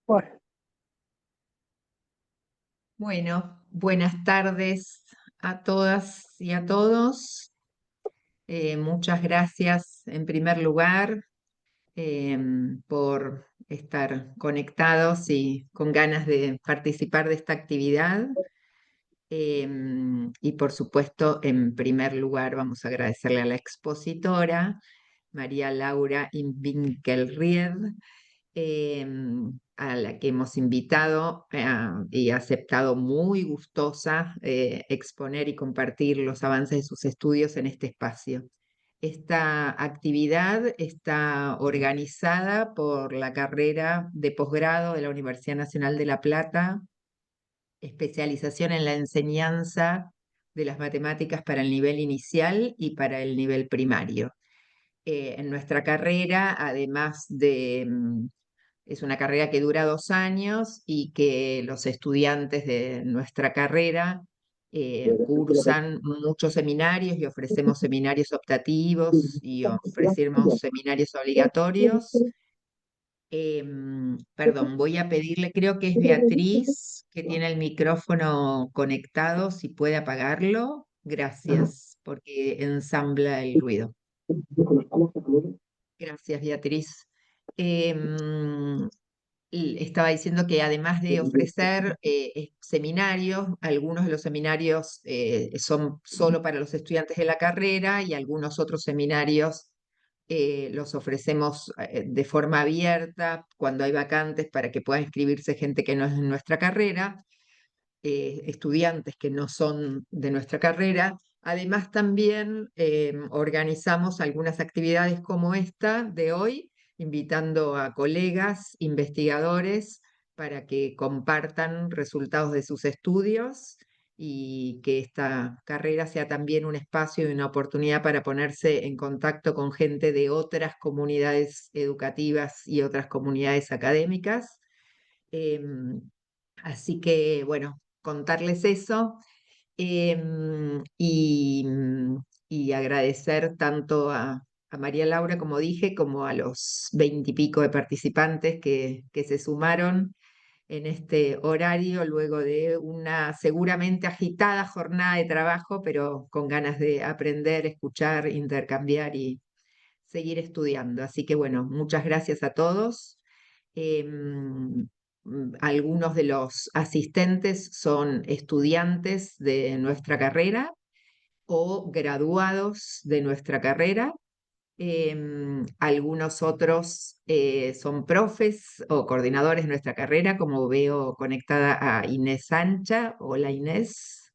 Bueno, Bueno, buenas tardes a todas y a todos. Muchas gracias en primer lugar por estar conectados y con ganas de participar de esta actividad. Y por supuesto, en primer lugar, vamos a agradecerle a la expositora, María Laura Winkelried, a la que hemos invitado y ha aceptado muy gustosa exponer y compartir los avances de sus estudios en este espacio. Esta actividad está organizada por la carrera de posgrado de la Universidad Nacional de La Plata, especialización en la enseñanza de las matemáticas para el nivel inicial y para el nivel primario. En nuestra carrera, además de es una carrera que dura 2 años y que los estudiantes de nuestra carrera cursan muchos seminarios y ofrecemos seminarios optativos y ofrecemos seminarios obligatorios. Perdón, voy a pedirle, creo que es Beatriz, que tiene el micrófono conectado, si puede apagarlo. Gracias, porque ensambla el ruido. Gracias, Beatriz. Em, Estaba diciendo que además de ofrecer seminarios, algunos de los seminarios son solo para los estudiantes de la carrera y algunos otros seminarios los ofrecemos de forma abierta cuando hay vacantes para que pueda inscribirse gente que no es de nuestra carrera, estudiantes que no son de nuestra carrera. Además, también organizamos algunas actividades como esta de hoy, invitando a colegas, investigadores, para que compartan resultados de sus estudios y que esta carrera sea también un espacio y una oportunidad para ponerse en contacto con gente de otras comunidades educativas y otras comunidades académicas. Em, Así que, bueno, contarles eso y agradecer tanto a María Laura, como dije, como a los 20 y pico de participantes que se sumaron en este horario luego de una seguramente agitada jornada de trabajo, pero con ganas de aprender, escuchar, intercambiar y seguir estudiando. Así que bueno, muchas gracias a todos. Algunos de los asistentes son estudiantes de nuestra carrera o graduados de nuestra carrera. Algunos otros son profes o coordinadores de nuestra carrera, como veo conectada a Inés Sancha. Hola, Inés.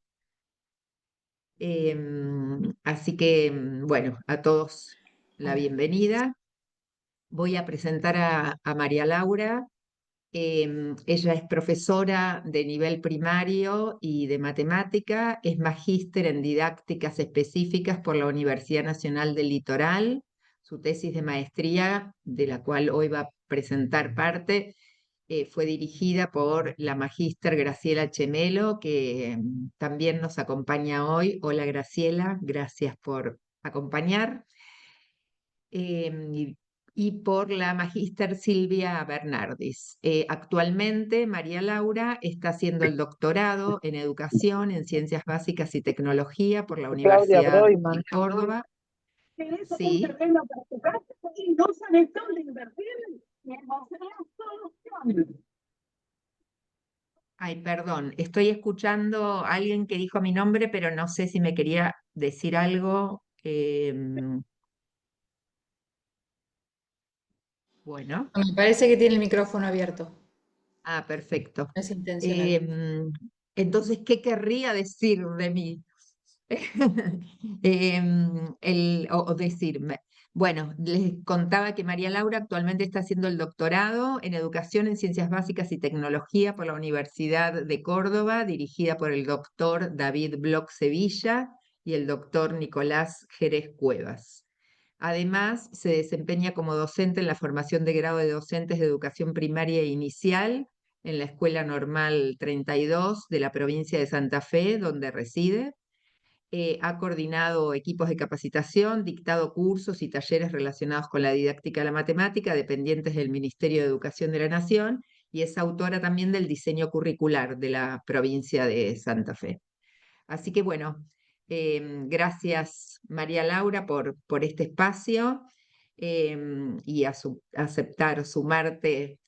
Así que, bueno, a todos la Hola. bienvenida. Voy a presentar a María Laura. Ella es profesora de nivel primario y de matemática, es magíster en didácticas específicas por la Universidad Nacional del Litoral. Su tesis de maestría, de la cual hoy va a presentar parte, fue dirigida por la magíster Graciela Chemelo, que también nos acompaña hoy. Hola, Graciela, gracias por acompañar. Y por la magíster Silvia Bernardis. Actualmente María Laura está haciendo el doctorado en educación en ciencias básicas y tecnología por la Claudia Universidad de Broiman. Córdoba. Tienes un Sí. terreno para tu casa y no sabes dónde invertir. Y encontrarás soluciones. Ay, perdón, estoy escuchando a alguien que dijo mi nombre, pero no sé si me quería decir algo. Bueno, Me parece que tiene el micrófono abierto. perfecto. No es intencional. Em, entonces, ¿qué querría decir de mí? O decirme. Bueno, les contaba que María Laura actualmente está haciendo el doctorado en Educación en Ciencias Básicas y Tecnología por la Universidad de Córdoba, dirigida por el doctor David Bloch Sevilla y el doctor Nicolás Jerez Cuevas. Además, se desempeña como docente en la formación de grado de docentes de educación primaria e inicial en la Escuela Normal 32 de la provincia de Santa Fe, donde reside. Ha coordinado equipos de capacitación, dictado cursos y talleres relacionados con la didáctica de la matemática, dependientes del Ministerio de Educación de la Nación, y es autora también del diseño curricular de la provincia de Santa Fe. Así que bueno, gracias María Laura por este espacio y aceptar sumarte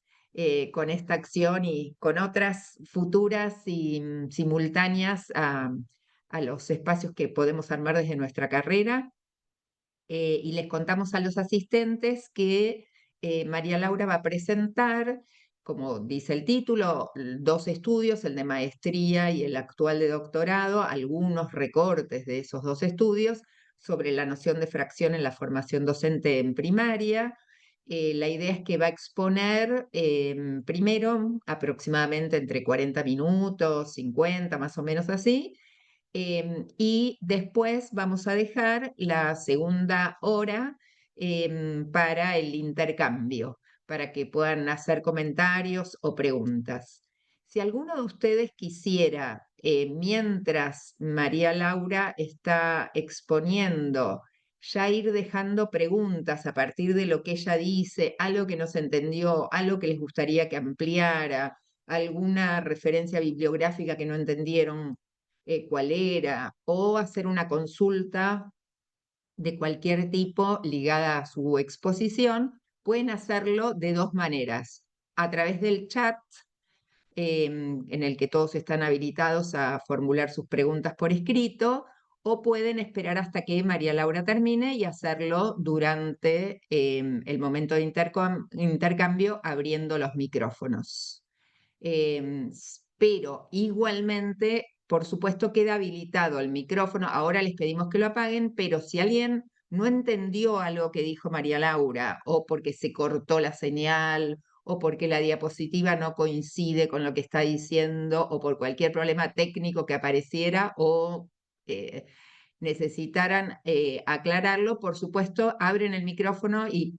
con esta acción y con otras futuras y simultáneas a los espacios que podemos armar desde nuestra carrera. Y les contamos a los asistentes que María Laura va a presentar, como dice el título, 2 estudios, el de maestría y el actual de doctorado, algunos recortes de esos 2 estudios sobre la noción de fracción en la formación docente en primaria. La idea es que va a exponer primero aproximadamente entre 40 minutos, 50, más o menos así, y después vamos a dejar la segunda hora para el intercambio, para que puedan hacer comentarios o preguntas. Si alguno de ustedes quisiera, mientras María Laura está exponiendo, ya ir dejando preguntas a partir de lo que ella dice, algo que no se entendió, algo que les gustaría que ampliara, alguna referencia bibliográfica que no entendieron, cuál era, o hacer una consulta de cualquier tipo ligada a su exposición, pueden hacerlo de 2 maneras: a través del chat, en el que todos están habilitados a formular sus preguntas por escrito, o pueden esperar hasta que María Laura termine y hacerlo durante el momento de intercambio, abriendo los micrófonos. Pero igualmente, por supuesto, queda habilitado el micrófono. Ahora les pedimos que lo apaguen, pero si alguien no entendió algo que dijo María Laura, o porque se cortó la señal, o porque la diapositiva no coincide con lo que está diciendo, o por cualquier problema técnico que apareciera, o necesitaran aclararlo, por supuesto, abren el micrófono y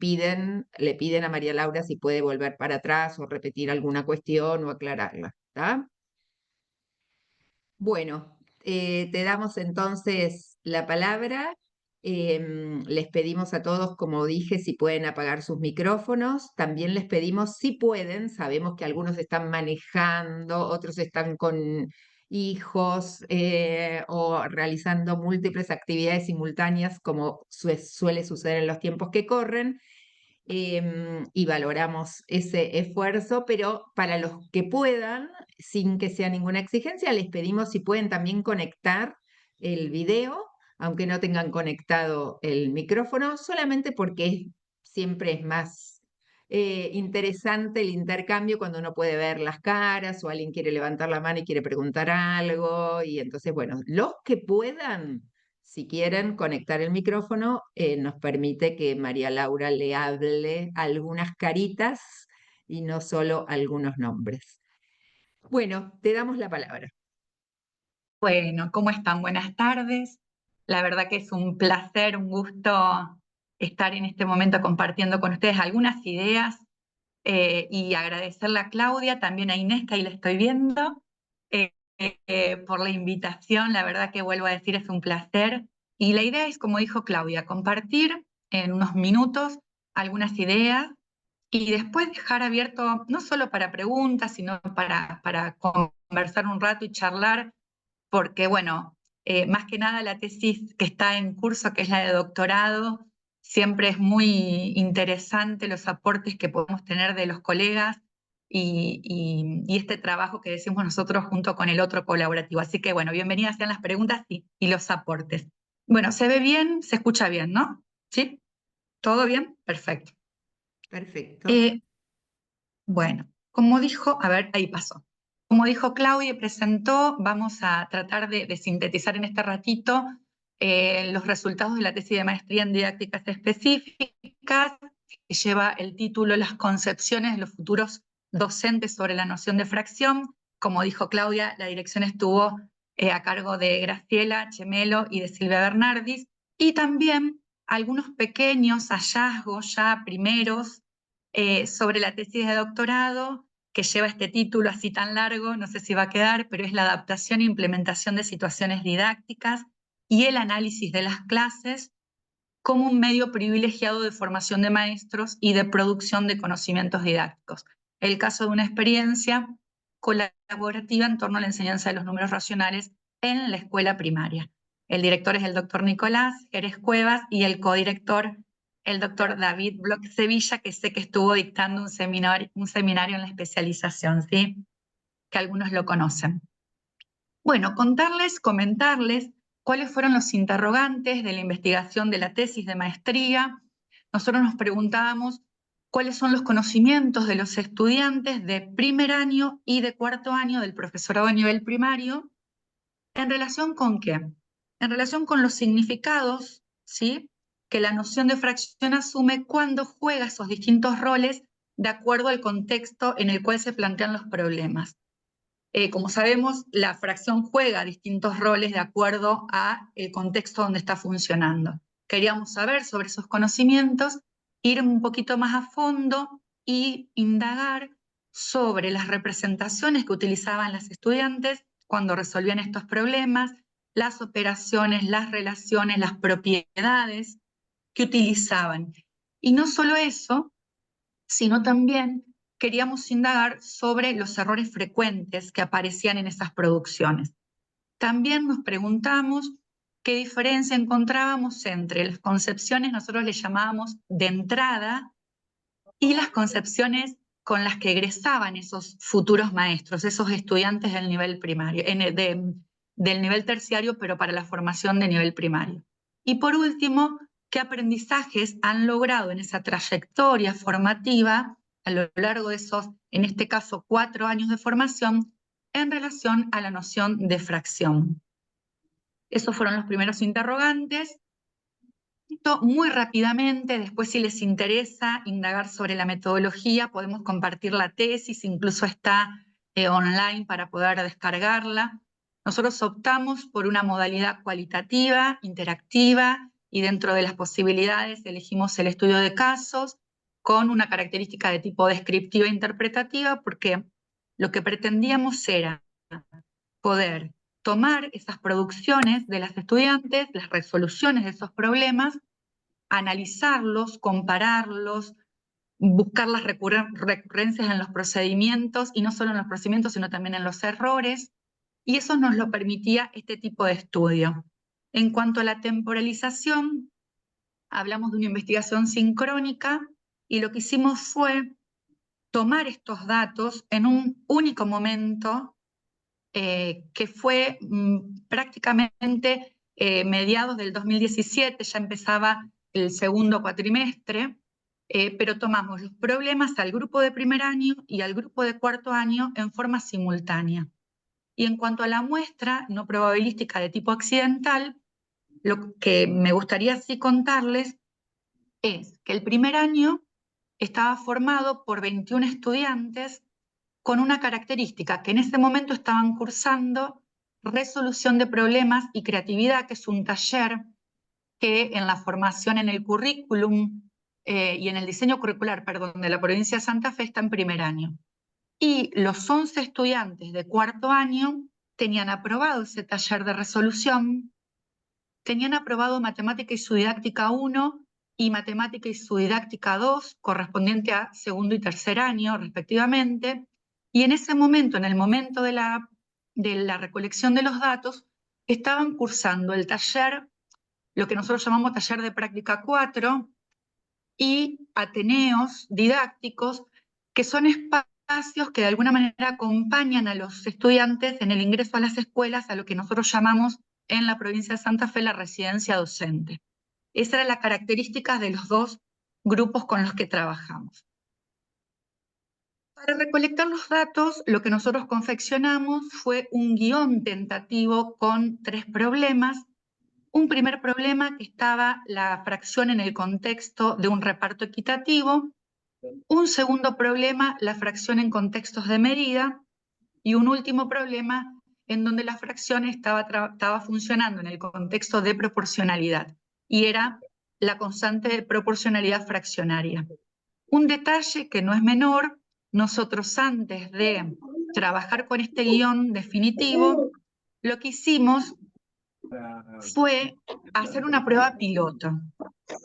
le piden a María Laura si puede volver para atrás o repetir alguna cuestión o aclararla, ¿está? Bueno, te damos entonces la palabra. Les pedimos a todos, como dije, si pueden apagar sus micrófonos. También les pedimos, si pueden, sabemos que algunos están manejando, otros están con hijos o realizando múltiples actividades simultáneas, como suele suceder en los tiempos que corren. Y valoramos ese esfuerzo, pero para los que puedan, sin que sea ninguna exigencia, les pedimos si pueden también conectar el video, aunque no tengan conectado el micrófono, solamente porque siempre es más interesante el intercambio cuando uno puede ver las caras o alguien quiere levantar la mano y quiere preguntar algo. Y entonces, bueno, los que puedan, si quieren conectar el micrófono, nos permite que María Laura le hable algunas caritas y no solo algunos nombres. Bueno, te damos la palabra. Bueno, ¿cómo están? Buenas tardes. La verdad que es un placer, un gusto estar en este momento compartiendo con ustedes algunas ideas y agradecerle a Claudia, también a Inés, que ahí la estoy viendo, por la invitación. La verdad que vuelvo a decir, es un placer. Y la idea es, como dijo Claudia, compartir en unos minutos algunas ideas y después dejar abierto no solo para preguntas, sino para conversar un rato y charlar, porque bueno, más que nada la tesis que está en curso, que es la de doctorado, siempre es muy interesante los aportes que podemos tener de los colegas y este trabajo que decimos nosotros junto con el otro colaborativo. Así que bueno, bienvenidas sean las preguntas y los aportes. Bueno, se ve bien, se escucha bien, ¿no? ¿Sí? ¿Todo bien? Perfecto. Perfecto. Bueno, como dijo, a ver, ahí pasó. Como dijo Claudia y presentó, vamos a tratar de sintetizar en este ratito los resultados de la tesis de maestría en didácticas específicas, que lleva el título Las concepciones de los futuros docentes sobre la noción de fracción. Como dijo Claudia, la dirección estuvo a cargo de Graciela Chemelo y de Silvia Bernardis, y también algunos pequeños hallazgos ya primeros sobre la tesis de doctorado que lleva este título así tan largo, no sé si va a quedar, pero es la adaptación e implementación de situaciones didácticas y el análisis de las clases como un medio privilegiado de formación de maestros y de producción de conocimientos didácticos. el caso de una experiencia colaborativa en torno a la enseñanza de los números racionales en la escuela primaria. El director es el doctor Nicolás Jerez Cuevas y el codirector, el doctor David Bloch Sevilla, que sé que estuvo dictando un seminario en la especialización, ¿sí? Que algunos lo conocen. Bueno, comentarles cuáles fueron los interrogantes de la investigación de la tesis de maestría. Nosotros nos preguntábamos cuáles son los conocimientos de los estudiantes de primer año y de cuarto año del profesorado a nivel primario. ¿En relación con qué? En relación con los significados, ¿sí?, que la noción de fracción asume cuando juega esos distintos roles de acuerdo al contexto en el cual se plantean los problemas. Como sabemos, la fracción juega distintos roles de acuerdo al contexto donde está funcionando. Queríamos saber sobre esos conocimientos, ir un poquito más a fondo y indagar sobre las representaciones que utilizaban las estudiantes cuando resolvían estos problemas, las operaciones, las relaciones, las propiedades que utilizaban. Y no solo eso, sino también queríamos indagar sobre los errores frecuentes que aparecían en esas producciones. También nos preguntamos qué diferencia encontrábamos entre las concepciones, nosotros le llamábamos de entrada, y las concepciones con las que egresaban esos futuros maestros, esos estudiantes del nivel primario, del nivel terciario, pero para la formación de nivel primario. Y por último, qué aprendizajes han logrado en esa trayectoria formativa a lo largo de esos, en este caso, 4 años de formación, en relación a la noción de fracción. Esos fueron los primeros interrogantes. Muy rápidamente, después si les interesa indagar sobre la metodología, podemos compartir la tesis, incluso está online para poder descargarla. Nosotros optamos por una modalidad cualitativa, interactiva, y dentro de las posibilidades elegimos el estudio de casos con una característica de tipo descriptiva e interpretativa, porque lo que pretendíamos era poder tomar esas producciones de las estudiantes, las resoluciones de esos problemas, analizarlos, compararlos, buscar las recurrencias en los procedimientos, y no solo en los procedimientos, sino también en los errores, y eso nos lo permitía este tipo de estudio. En cuanto a la temporalización, hablamos de una investigación sincrónica, y lo que hicimos fue tomar estos datos en un único momento, que fue prácticamente mediados del 2017, ya empezaba el segundo cuatrimestre, pero tomamos los problemas al grupo de primer año y al grupo de cuarto año en forma simultánea. Y en cuanto a la muestra no probabilística de tipo accidental, lo que me gustaría sí contarles es que el primer año estaba formado por 21 estudiantes con una característica, que en ese momento estaban cursando resolución de problemas y creatividad, que es un taller que en la formación en el currículum y en el diseño curricular, perdón, de la provincia de Santa Fe está en primer año. Y los 11 estudiantes de cuarto año tenían aprobado ese taller de resolución, tenían aprobado Matemática y su Didáctica 1 y Matemática y su Didáctica 2, correspondiente a segundo y tercer año, respectivamente, y en ese momento, en el momento de la recolección de los datos, estaban cursando el taller, lo que nosotros llamamos taller de práctica 4, y ateneos didácticos, que son espacios que de alguna manera acompañan a los estudiantes en el ingreso a las escuelas, a lo que nosotros llamamos en la provincia de Santa Fe la residencia docente. Esa era la característica de los dos grupos con los que trabajamos. Para recolectar los datos, lo que nosotros confeccionamos fue un guión tentativo con 3 problemas. Un primer problema, que estaba la fracción en el contexto de un reparto equitativo. Un segundo problema, la fracción en contextos de medida. Y un último problema, en donde la fracción estaba funcionando en el contexto de proporcionalidad, y era la constante de proporcionalidad fraccionaria. Un detalle que no es menor: nosotros, antes de trabajar con este guión definitivo, lo que hicimos fue hacer una prueba piloto.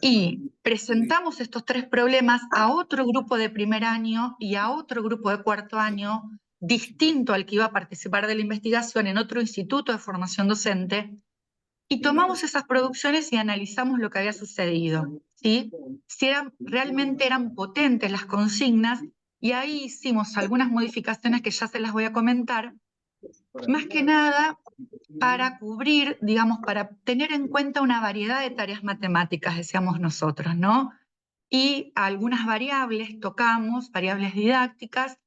Y presentamos estos 3 problemas a otro grupo de primer año y a otro grupo de cuarto año, distinto al que iba a participar de la investigación en otro instituto de formación docente, y tomamos esas producciones y analizamos lo que había sucedido, ¿sí? Si realmente eran potentes las consignas, y ahí hicimos algunas modificaciones que ya se las voy a comentar, más que nada para cubrir, digamos, para tener en cuenta una variedad de tareas matemáticas, decíamos nosotros, ¿no? Y algunas variables tocamos, variables didácticas,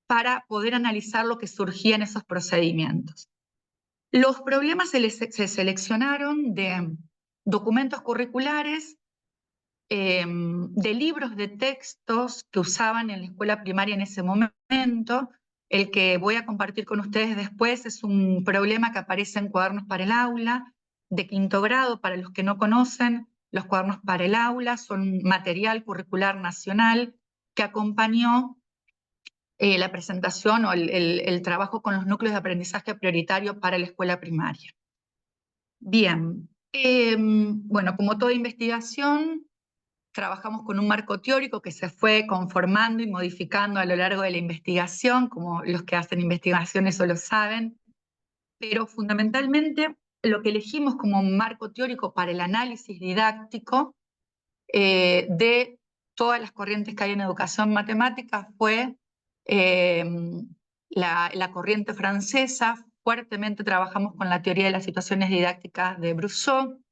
para poder analizar lo que surgía en esos procedimientos. Los problemas se seleccionaron de documentos curriculares, de libros de textos que usaban en la escuela primaria en ese momento. El que voy a compartir con ustedes después es un problema que aparece en Cuadernos para el Aula, de quinto grado. Para los que no conocen, los Cuadernos para el Aula son material curricular nacional que acompañó la presentación o el trabajo con los núcleos de aprendizaje prioritario para la escuela primaria. Bien, bueno, como toda investigación, trabajamos con un marco teórico que se fue conformando y modificando a lo largo de la investigación, como los que hacen investigación eso lo saben, pero fundamentalmente lo que elegimos como marco teórico para el análisis didáctico de todas las corrientes que hay en educación matemática fue la corriente francesa. Fuertemente trabajamos con la teoría de las situaciones didácticas de Brousseau,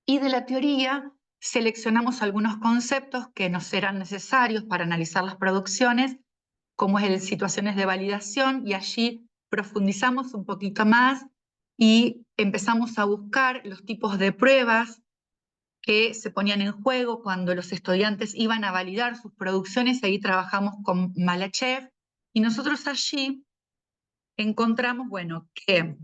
y de la teoría seleccionamos algunos conceptos que nos eran necesarios para analizar las producciones, como es el situaciones de validación, y allí profundizamos un poquito más y empezamos a buscar los tipos de pruebas que se ponían en juego cuando los estudiantes iban a validar sus producciones. Ahí trabajamos con Malachev, y nosotros allí encontramos, bueno, que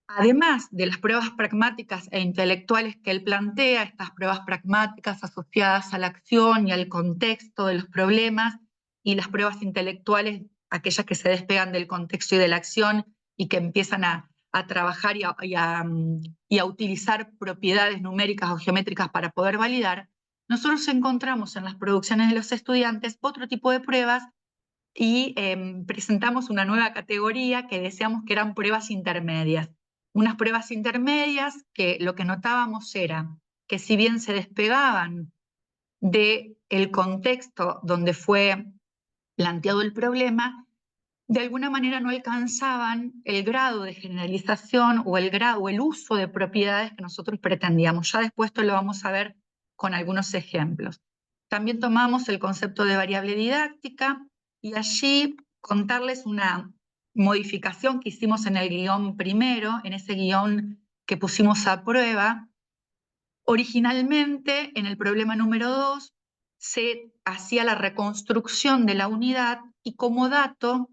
además de las pruebas pragmáticas e intelectuales que él plantea, estas pruebas pragmáticas asociadas a la acción y al contexto de los problemas, y las pruebas intelectuales, aquellas que se despegan del contexto y de la acción y que empiezan a trabajar y a utilizar propiedades numéricas o geométricas para poder validar, nosotros encontramos en las producciones de los estudiantes otro tipo de pruebas y presentamos una nueva categoría que decíamos que eran pruebas intermedias. Unas pruebas intermedias que lo que notábamos era que si bien se despegaban del contexto donde fue planteado el problema, de alguna manera no alcanzaban el grado de generalización o el uso de propiedades que nosotros pretendíamos. Ya después esto lo vamos a ver con algunos ejemplos. También tomamos el concepto de variable didáctica, y allí contarles una modificación que hicimos en el guión primero, en ese guión que pusimos a prueba. Originalmente, en el problema número 2, se hacía la reconstrucción de la unidad, y como dato,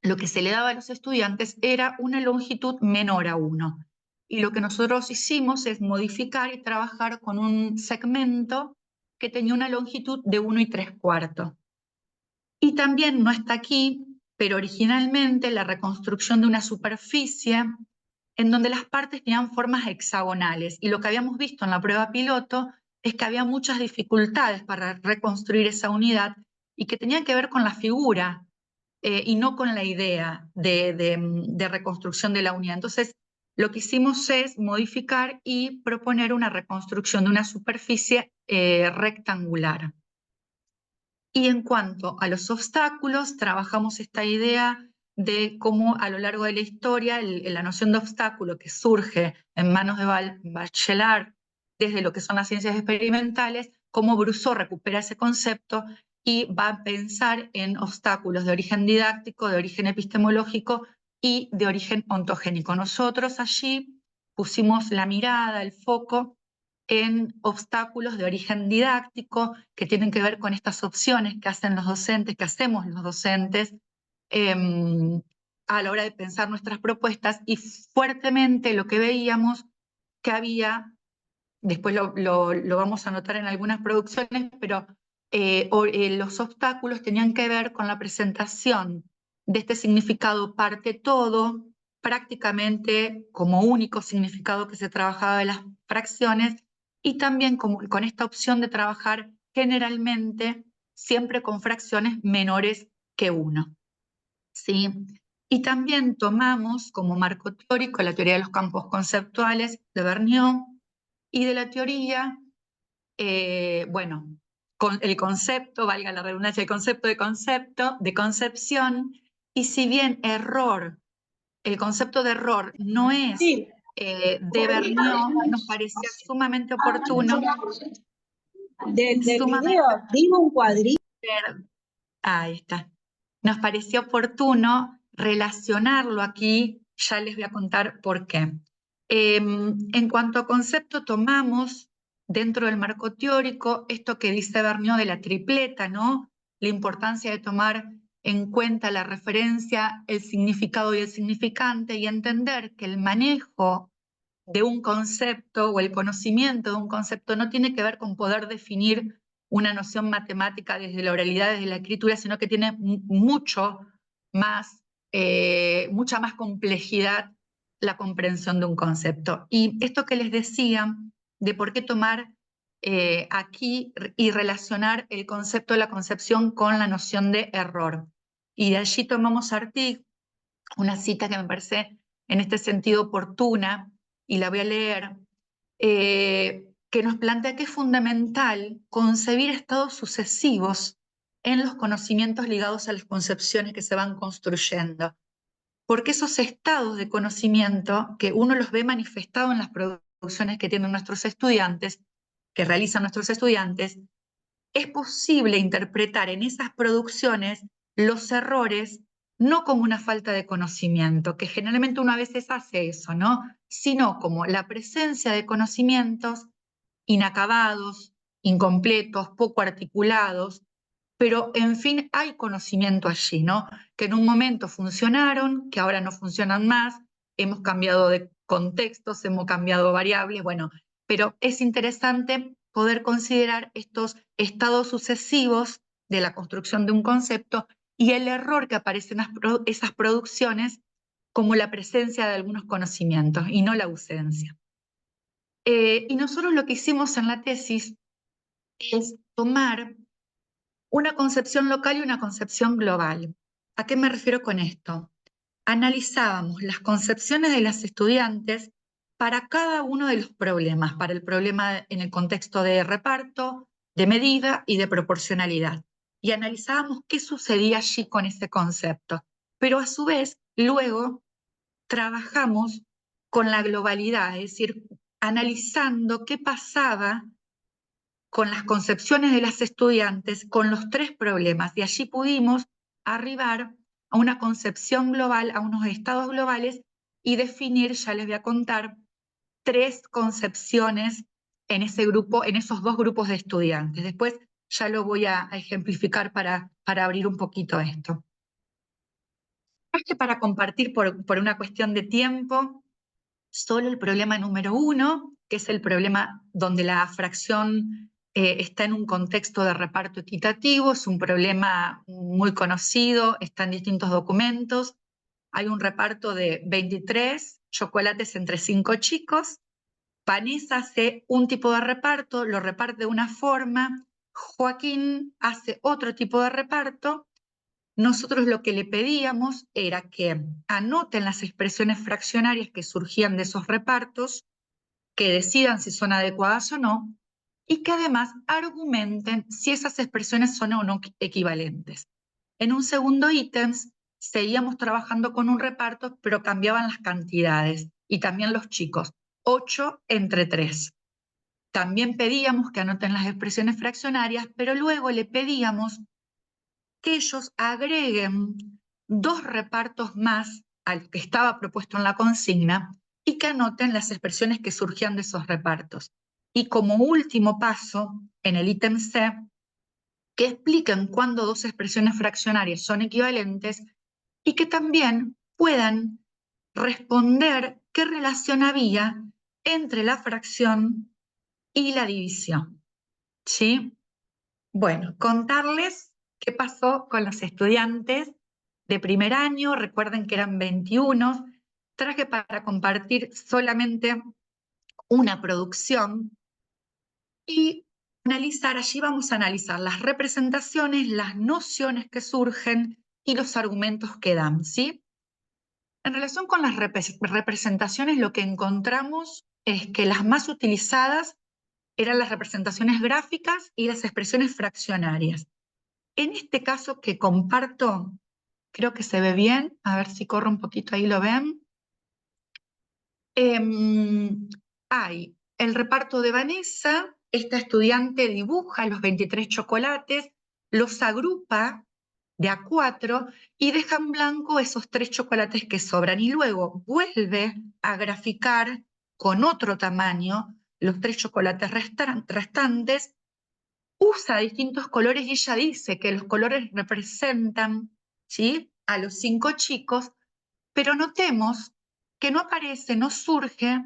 lo que se le daba a los estudiantes era una longitud menor a 1. Y lo que nosotros hicimos es modificar y trabajar con un segmento que tenía una longitud de 1 3/4. Y también no está aquí, pero originalmente la reconstrucción de una superficie en donde las partes tenían formas hexagonales. Y lo que habíamos visto en la prueba piloto es que había muchas dificultades para reconstruir esa unidad y que tenían que ver con la figura y no con la idea de reconstrucción de la unidad. Entonces, lo que hicimos es modificar y proponer una reconstrucción de una superficie rectangular. Y en cuanto a los obstáculos, trabajamos esta idea de cómo a lo largo de la historia la noción de obstáculo que surge en manos de Bachelard desde lo que son las ciencias experimentales, cómo Brousseau recupera ese concepto y va a pensar en obstáculos de origen didáctico, de origen epistemológico y de origen ontogénico. Nosotros allí pusimos la mirada, el foco en obstáculos de origen didáctico que tienen que ver con estas opciones que hacen los docentes, que hacemos los docentes a la hora de pensar nuestras propuestas, y fuertemente lo que veíamos que había, después lo vamos a notar en algunas producciones, pero los obstáculos tenían que ver con la presentación de este significado parte-todo prácticamente como único significado que se trabajaba de las fracciones y también con esta opción de trabajar generalmente siempre con fracciones menores que 1. ¿Sí? Y también tomamos como marco teórico la teoría de los campos conceptuales de Vergniaud y de la teoría, bueno, con el concepto, valga la redundancia, el concepto, de concepción, y si bien el concepto de error no es Sí. de Vergniaud, nos parecía sumamente oportuno, Del video, digo un cuadrito. ahí está, nos pareció oportuno relacionarlo aquí, ya les voy a contar por qué. En cuanto a concepto, tomamos dentro del marco teórico esto que dice Vergniaud de la tripleta, ¿no? La importancia de tomar en cuenta la referencia, el significado y el significante, y entender que el manejo de un concepto o el conocimiento de un concepto no tiene que ver con poder definir una noción matemática desde la oralidad, desde la escritura, sino que tiene mucha más complejidad la comprensión de un concepto. Y esto que les decía de por qué tomar aquí y relacionar el concepto de la concepción con la noción de error. Y de allí tomamos Artig, una cita que me parece en este sentido oportuna, y la voy a leer, que nos plantea que es fundamental concebir estados sucesivos en los conocimientos ligados a las concepciones que se van construyendo. Porque esos estados de conocimiento, que uno los ve manifestados en las producciones que tienen nuestros estudiantes, que realizan nuestros estudiantes, es posible interpretar en esas producciones los errores no como una falta de conocimiento, que generalmente uno a veces hace eso, ¿no? Sino como la presencia de conocimientos inacabados, incompletos, poco articulados, pero en fin hay conocimiento allí, ¿no? Que en un momento funcionaron, que ahora no funcionan más, hemos cambiado de contextos, hemos cambiado variables, bueno, pero es interesante poder considerar estos estados sucesivos de la construcción de un concepto y el error que aparece en esas producciones como la presencia de algunos conocimientos y no la ausencia. Y nosotros lo que hicimos en la tesis es tomar una concepción local y una concepción global. ¿A qué me refiero con esto? Analizábamos las concepciones de las estudiantes para cada uno de los problemas, para el problema en el contexto de reparto, de medida y de proporcionalidad. Y analizábamos qué sucedía allí con ese concepto. Pero a su vez, luego trabajamos con la globalidad, es decir, analizando qué pasaba con las concepciones de las estudiantes, con los 3 problemas, y allí pudimos arribar a una concepción global, a unos estados globales, y definir, ya les voy a contar, 3 concepciones en ese grupo, en esos 2 grupos de estudiantes. Después ya lo voy a ejemplificar para abrir un poquito esto. Es que para compartir por una cuestión de tiempo, solo el problema número 1, que es el problema donde la fracción está en un contexto de reparto equitativo, es un problema muy conocido, está en distintos documentos. Hay un reparto de 23 chocolates entre 5 chicos. Vanessa hace un tipo de reparto, lo reparte de una forma. Joaquín hace otro tipo de reparto. Nosotros lo que le pedíamos era que anoten las expresiones fraccionarias que surgían de esos repartos, que decidan si son adecuadas o no, y que además argumenten si esas expresiones son o no equivalentes. En un segundo ítem, seguíamos trabajando con un reparto, pero cambiaban las cantidades y también los chicos, 8 entre 3. También pedíamos que anoten las expresiones fraccionarias, pero luego le pedíamos que ellos agreguen 2 repartos más al que estaba propuesto en la consigna y que anoten las expresiones que surgían de esos repartos. Y como último paso, en el ítem C, que expliquen cuándo 2 expresiones fraccionarias son equivalentes y que también puedan responder qué relación había entre la fracción y la división. ¿Sí? Bueno, contarles qué pasó con los estudiantes de primer año. Recuerden que eran 21. traje para compartir solamente una producción y allí vamos a analizar las representaciones, las nociones que surgen y los argumentos que dan, ¿sí? En relación con las representaciones, lo que encontramos es que las más utilizadas eran las representaciones gráficas y las expresiones fraccionarias. En este caso que comparto, creo que se ve bien, a ver si corro un poquito, ahí lo ven. Hay el reparto de Vanessa, esta estudiante dibuja los 23 chocolates, los agrupa de a 4 y deja en blanco esos 3 chocolates que sobran y luego vuelve a graficar con otro tamaño los 3 chocolates restantes, usa distintos colores y ella dice que los colores representan, ¿sí?, a los 5 chicos, pero notemos que no aparece, no surge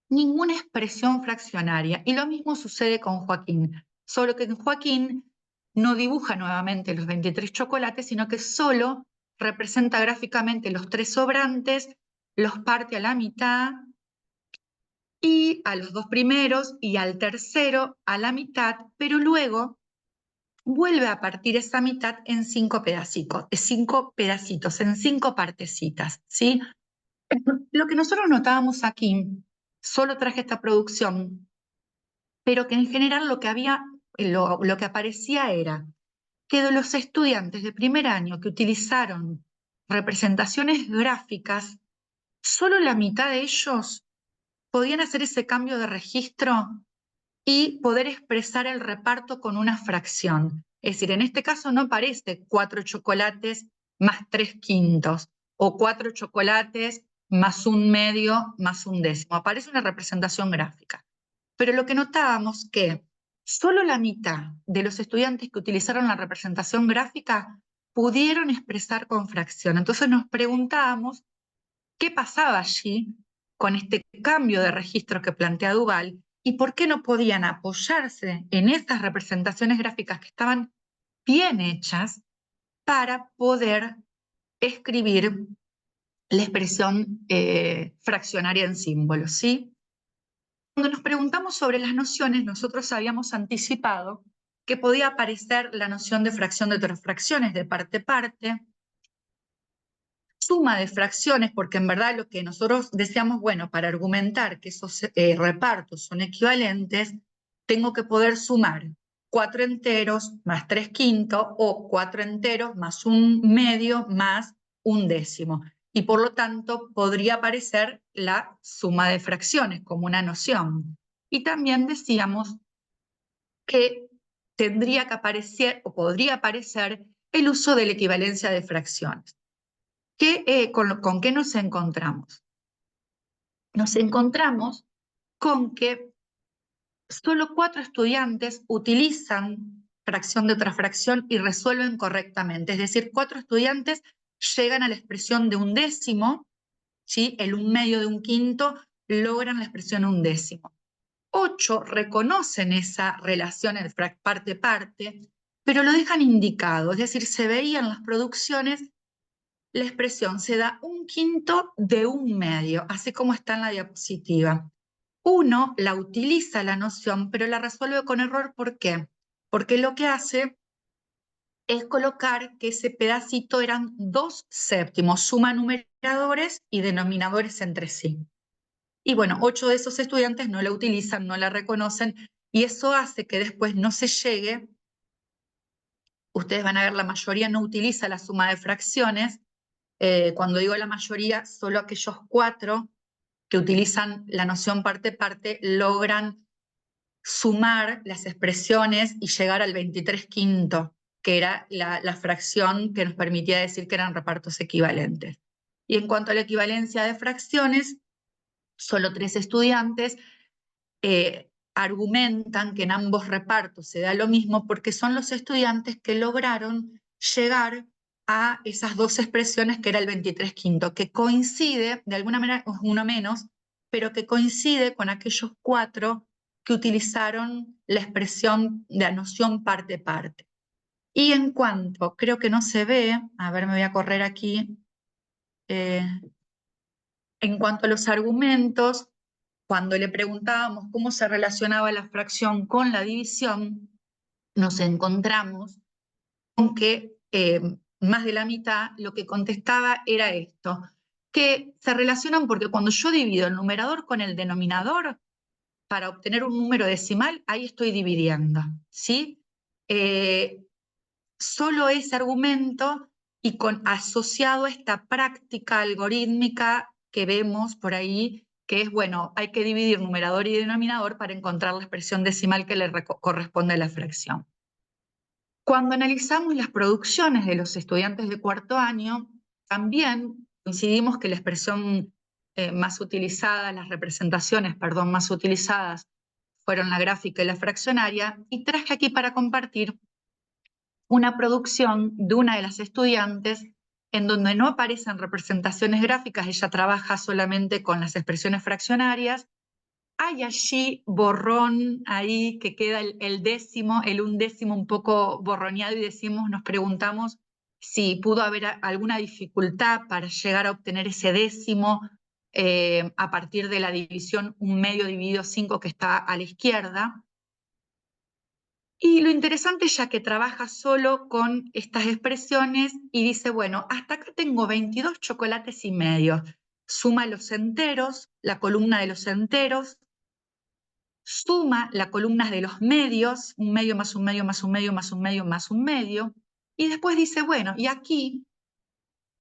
ninguna expresión fraccionaria. Y lo mismo sucede con Joaquín, solo que Joaquín no dibuja nuevamente los 23 chocolates, sino que solo representa gráficamente los 3 sobrantes, los parte a la mitad, y a los 2 primeros y al tercero a la mitad, pero luego vuelve a partir esa mitad en 5 pedacitos, en 5 partecitas, ¿sí? Lo que nosotros notábamos aquí, solo traje esta producción, pero que en general lo que aparecía era que de los estudiantes de primer año que utilizaron representaciones gráficas, solo la mitad de ellos podían hacer ese cambio de registro y poder expresar el reparto con una fracción. Es decir, en este caso no aparece 4 chocolates más 3 quintos o 4 chocolates más 1 medio más 1 décimo. Aparece una representación gráfica. Pero lo que notábamos que solo la mitad de los estudiantes que utilizaron la representación gráfica pudieron expresar con fracción. Entonces nos preguntábamos qué pasaba allí con este cambio de registro que plantea Duval y por qué no podían apoyarse en estas representaciones gráficas que estaban bien hechas para poder escribir la expresión fraccionaria en símbolos, ¿sí? Cuando nos preguntamos sobre las nociones, nosotros habíamos anticipado que podía aparecer la noción de fracción de otras fracciones, de parte-parte, suma de fracciones, porque en verdad lo que nosotros decíamos, bueno, para argumentar que esos repartos son equivalentes, tengo que poder sumar 4 enteros más 3 quintos o 4 enteros más 1 medio más 1 décimo. Y por lo tanto podría aparecer la suma de fracciones como una noción. Y también decíamos que tendría que aparecer o podría aparecer el uso de la equivalencia de fracciones. ¿Con qué nos encontramos? Nos encontramos con que solo 4 estudiantes utilizan fracción de otra fracción y resuelven correctamente. Es decir, 4 estudiantes llegan a la expresión de 1 décimo, ¿sí? El 1 medio de 1 quinto logran la expresión 1 décimo. 8 reconocen esa relación en parte-parte, pero lo dejan indicado, es decir, se veía en las producciones la expresión se da 1 quinto de 1 medio, así como está en la diapositiva. 1 la utiliza la noción, pero la resuelve con error. ¿Por qué? Porque lo que hace es colocar que ese pedacito eran 2 séptimos, suma numeradores y denominadores entre sí. Y bueno, 8 de esos estudiantes no la utilizan, no la reconocen, y eso hace que después no se llegue. Ustedes van a ver, la mayoría no utiliza la suma de fracciones. Cuando digo la mayoría, solo aquellos 4 que utilizan la noción parte-parte logran sumar las expresiones y llegar al 23 quinto, que era la fracción que nos permitía decir que eran repartos equivalentes. Y en cuanto a la equivalencia de fracciones, solo 3 estudiantes argumentan que en ambos repartos se da lo mismo porque son los estudiantes que lograron llegar a esas 2 expresiones que era el 23 quinto, que coincide, de alguna manera uno menos, pero que coincide con aquellos 4 que utilizaron la expresión de la noción parte-parte. Y en cuanto, creo que no se ve, a ver, me voy a correr aquí, En cuanto a los argumentos, cuando le preguntábamos cómo se relacionaba la fracción con la división, nos encontramos con que más de la mitad lo que contestaba era esto, que se relacionan porque cuando yo divido el numerador con el denominador, para obtener un número decimal, ahí estoy dividiendo, ¿sí? Solo ese argumento y asociado a esta práctica algorítmica que vemos por ahí, que es, bueno, hay que dividir numerador y denominador para encontrar la expresión decimal que le corresponde a la fracción. Cuando analizamos las producciones de los estudiantes de cuarto año, también coincidimos que la expresión más utilizada, las representaciones, perdón, más utilizadas fueron la gráfica y la fraccionaria, y traje aquí para compartir una producción de una de las estudiantes en donde no aparecen representaciones gráficas, ella trabaja solamente con las expresiones fraccionarias. Hay allí borrón, ahí que queda el décimo, el undécimo un poco borroneado y nos preguntamos si pudo haber alguna dificultad para llegar a obtener ese décimo a partir de la división 1/2 dividido 5 que está a la izquierda. Y lo interesante ya que trabaja solo con estas expresiones y dice, bueno, hasta acá tengo 22 chocolates y medio. Suma los enteros, la columna de los enteros, suma las columnas de los medios, 1/2 más 1/2 más 1/2 más 1/2 más 1/2, y después dice, bueno, y aquí,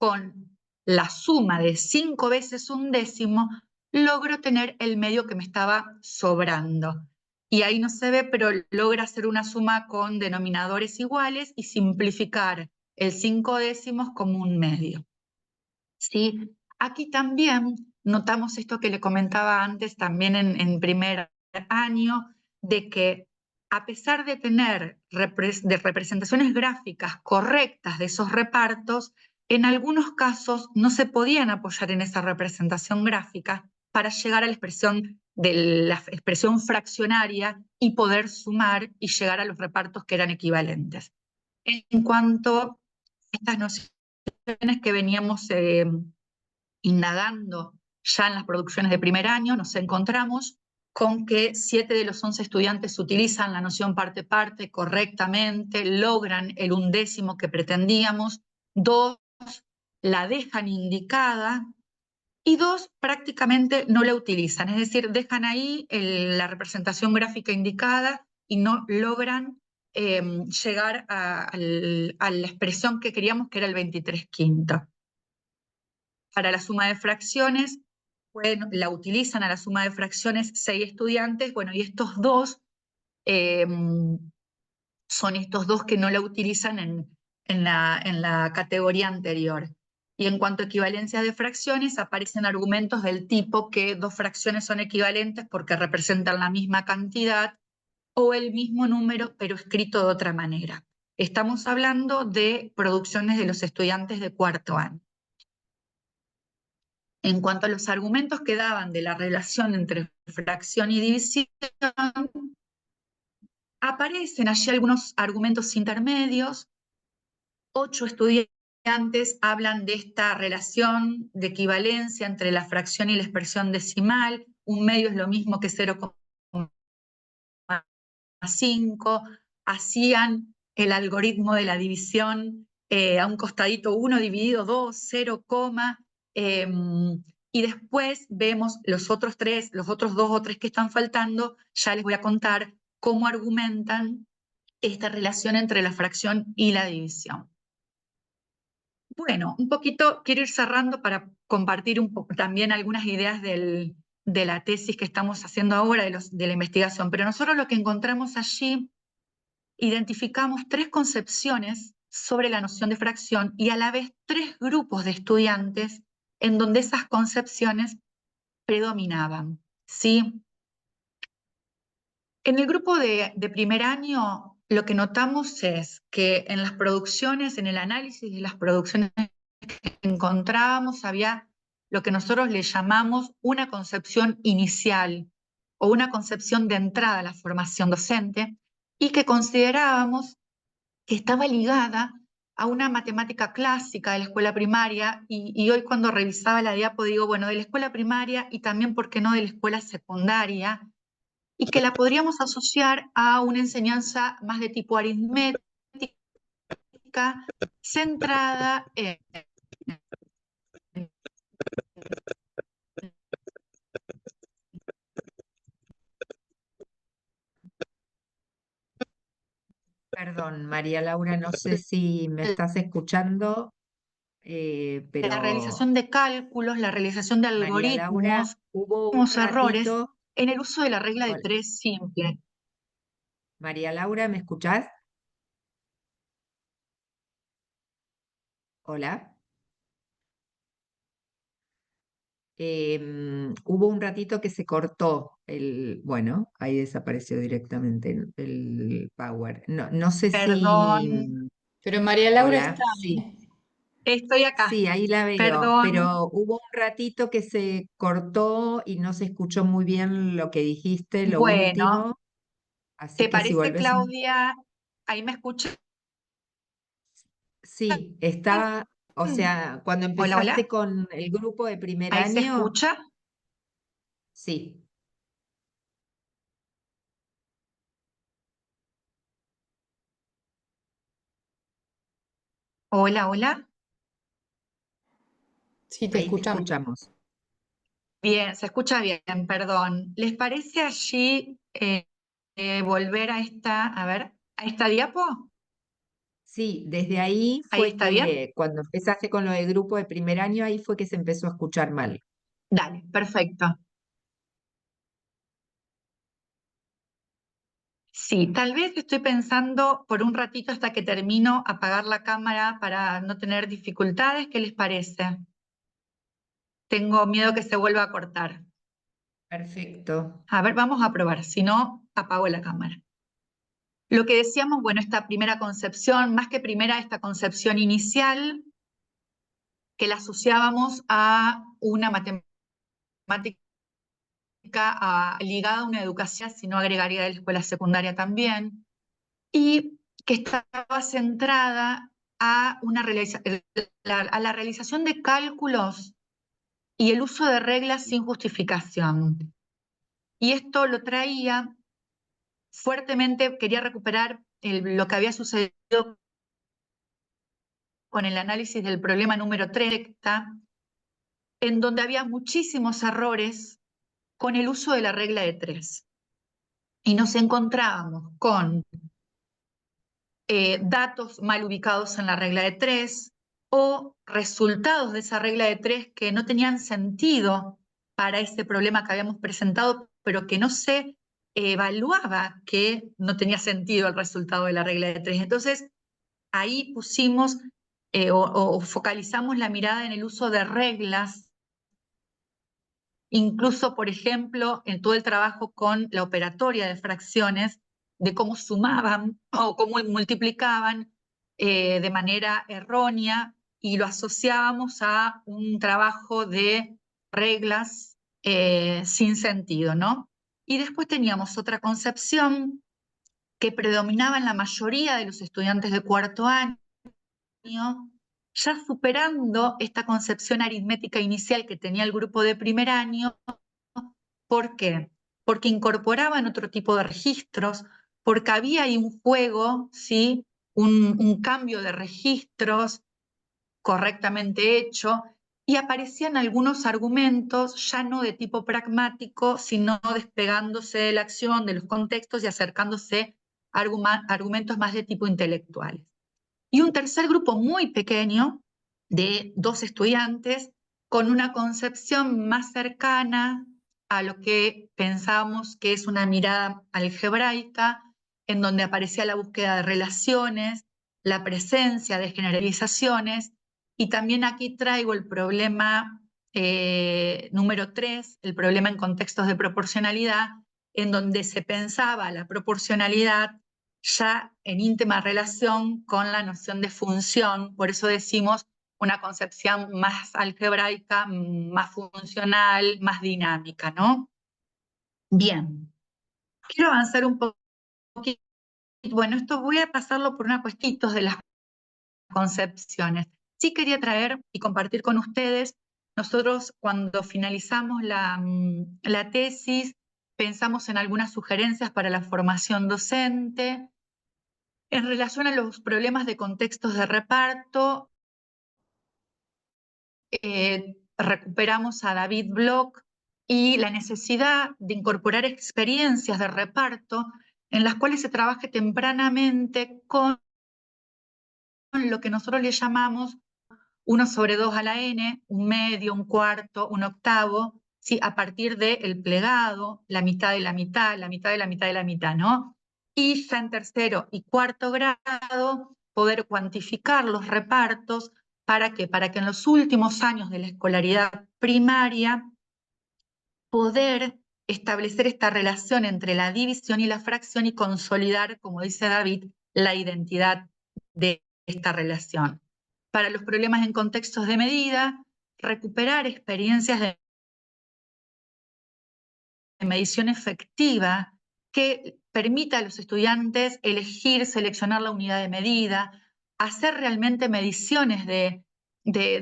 con la suma de 5 veces 1/10, logro tener el medio que me estaba sobrando. Y ahí no se ve, pero logra hacer una suma con denominadores iguales y simplificar el 5/10 como un medio. ¿Sí? Aquí también notamos esto que le comentaba antes, también en primer año, de que a pesar de tener representaciones gráficas correctas de esos repartos, en algunos casos no se podían apoyar en esa representación gráfica para llegar a la expresión de la expresión fraccionaria y poder sumar y llegar a los repartos que eran equivalentes. En cuanto a estas nociones que veníamos indagando ya en las producciones de primer año, nos encontramos con que 7 de los 11 estudiantes utilizan la noción parte-parte correctamente, logran el undécimo que pretendíamos, 2 la dejan indicada y 2 prácticamente no la utilizan, es decir, dejan ahí la representación gráfica indicada y no logran llegar a la expresión que queríamos, que era el 23/5. Para la suma de fracciones, la utilizan a la suma de fracciones 6 estudiantes, bueno, y estos 2 son estos 2 que no la utilizan en la categoría anterior. Y en cuanto a equivalencia de fracciones, aparecen argumentos del tipo que 2 fracciones son equivalentes porque representan la misma cantidad o el mismo número, pero escrito de otra manera. Estamos hablando de producciones de los estudiantes de cuarto año. En cuanto a los argumentos que daban de la relación entre fracción y división, aparecen allí algunos argumentos intermedios. 8 estudiantes hablan de esta relación de equivalencia entre la fracción y la expresión decimal. 1/2 es lo mismo que 0,5. Hacían el algoritmo de la división a un costadito 1 dividido 2, 0, y después vemos los otros 2 o 3 que están faltando, ya les voy a contar cómo argumentan esta relación entre la fracción y la división. Bueno, un poquito quiero ir cerrando para compartir un poco también algunas ideas de la tesis que estamos haciendo ahora, de la investigación, pero nosotros lo que encontramos allí, identificamos 3 concepciones sobre la noción de fracción y a la vez 3 grupos de estudiantes en donde esas concepciones predominaban, ¿sí? En el grupo de primer año, lo que notamos es que en las producciones, en el análisis de las producciones que encontrábamos, había lo que nosotros le llamamos una concepción inicial o una concepción de entrada a la formación docente y que considerábamos que estaba ligada a una matemática clásica de la escuela primaria, y hoy cuando revisaba la diapo digo, bueno, de la escuela primaria y también, ¿por qué no?, de la escuela secundaria, y que la podríamos asociar a una enseñanza más de tipo aritmética, centrada en Perdón, María Laura, no sé si me estás escuchando, la pero realización de cálculos, la realización de María Laura, algoritmos, hubo un errores ratito. en el uso de la regla de Hola, 3 simple. María Laura, ¿me escuchás? Hola. Hubo un ratito que se cortó bueno, ahí desapareció directamente el power. No, no sé si, Perdón, Pero María Laura hola, está, sí, ¿eh? estoy acá. sí, ahí la veo, Perdón. pero hubo un ratito que se cortó y no se escuchó muy bien lo que dijiste, lo Bueno, último, así ¿te que si parece, volvés Claudia? ¿Ahí me escuchas? sí, estaba, o sea, cuando Hola, empezaste hola. con el grupo de primer ¿Ahí se año, escucha? sí. Hola, hola. Sí, te Ahí te escuchamos. escuchamos. Bien, se escucha bien, perdón. ¿Les parece allí volver a a ver, a esta diapo? Sí, desde ahí ¿Ahí fue está bien? que cuando empezaste con lo del grupo de primer año, ahí fue que se empezó a escuchar mal. Dale, perfecto. Sí, tal vez estoy pensando por un ratito hasta que termino apagar la cámara para no tener dificultades. ¿Qué les parece? Tengo miedo que se vuelva a cortar. Perfecto. A ver, vamos a probar. Si no, apago la cámara. Lo que decíamos, bueno, esta primera concepción, más que primera, esta concepción inicial, que la asociábamos a una matemática ligada a una educación, si no agregaría de la escuela secundaria también, y que estaba centrada a, a la realización de cálculos y el uso de reglas sin justificación. Y esto lo traía fuertemente, quería recuperar lo que había sucedido con el análisis del problema número 3, en donde había muchísimos errores con el uso de la regla de 3. Y nos encontrábamos con datos mal ubicados en la regla de 3 o resultados de esa regla de 3 que no tenían sentido para ese problema que habíamos presentado, pero que no se evaluaba que no tenía sentido el resultado de la regla de 3. Entonces, ahí pusimos o focalizamos la mirada en el uso de reglas, incluso, por ejemplo, en todo el trabajo con la operatoria de fracciones, de cómo sumaban o cómo multiplicaban de manera errónea, y lo asociábamos a un trabajo de reglas sin sentido, ¿no? Y después teníamos otra concepción que predominaba en la mayoría de los estudiantes de cuarto año, ya superando esta concepción aritmética inicial que tenía el grupo de primer año. ¿Por qué? Porque incorporaban otro tipo de registros, porque había ahí un juego, ¿sí? Un cambio de registros correctamente hecho, y aparecían algunos argumentos ya no de tipo pragmático, sino despegándose de la acción, de los contextos y acercándose a argumentos más de tipo intelectual. Y un tercer grupo muy pequeño de 2 estudiantes con una concepción más cercana a lo que pensamos que es una mirada algebraica, en donde aparecía la búsqueda de relaciones, la presencia de generalizaciones, y también aquí traigo el problema número 3, el problema en contextos de proporcionalidad, en donde se pensaba la proporcionalidad ya en íntima relación con la noción de función. Por eso decimos una concepción más algebraica, más funcional, más dinámica, ¿no? Bien, quiero avanzar un poquito. Bueno, esto voy a pasarlo por una cuestitos de las concepciones. Sí quería traer y compartir con ustedes, nosotros cuando finalizamos la tesis, pensamos en algunas sugerencias para la formación docente. En relación a los problemas de contextos de reparto, recuperamos a David Bloch y la necesidad de incorporar experiencias de reparto en las cuales se trabaje tempranamente con lo que nosotros le llamamos 1/2 a la n, un medio, un cuarto, un octavo, ¿sí? A partir del plegado, la mitad de la mitad, la mitad de la mitad de la mitad, ¿no? Y ya en 3.º y 4.º grado poder cuantificar los repartos. ¿Para qué? Para que en los últimos años de la escolaridad primaria poder establecer esta relación entre la división y la fracción y consolidar, como dice David, la identidad de esta relación. Para los problemas en contextos de medida, recuperar experiencias de medición efectiva que permita a los estudiantes elegir, seleccionar la unidad de medida, hacer realmente mediciones de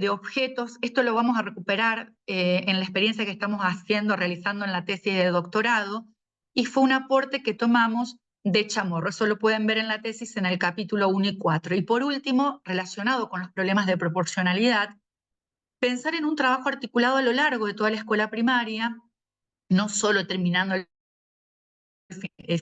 objetos. Esto lo vamos a recuperar en la experiencia que estamos realizando en la tesis de doctorado, y fue un aporte que tomamos de Chamorro. Eso lo pueden ver en la tesis en el capítulo 1 y 4. Y por último, relacionado con los problemas de proporcionalidad, pensar en un trabajo articulado a lo largo de toda la escuela primaria, no solo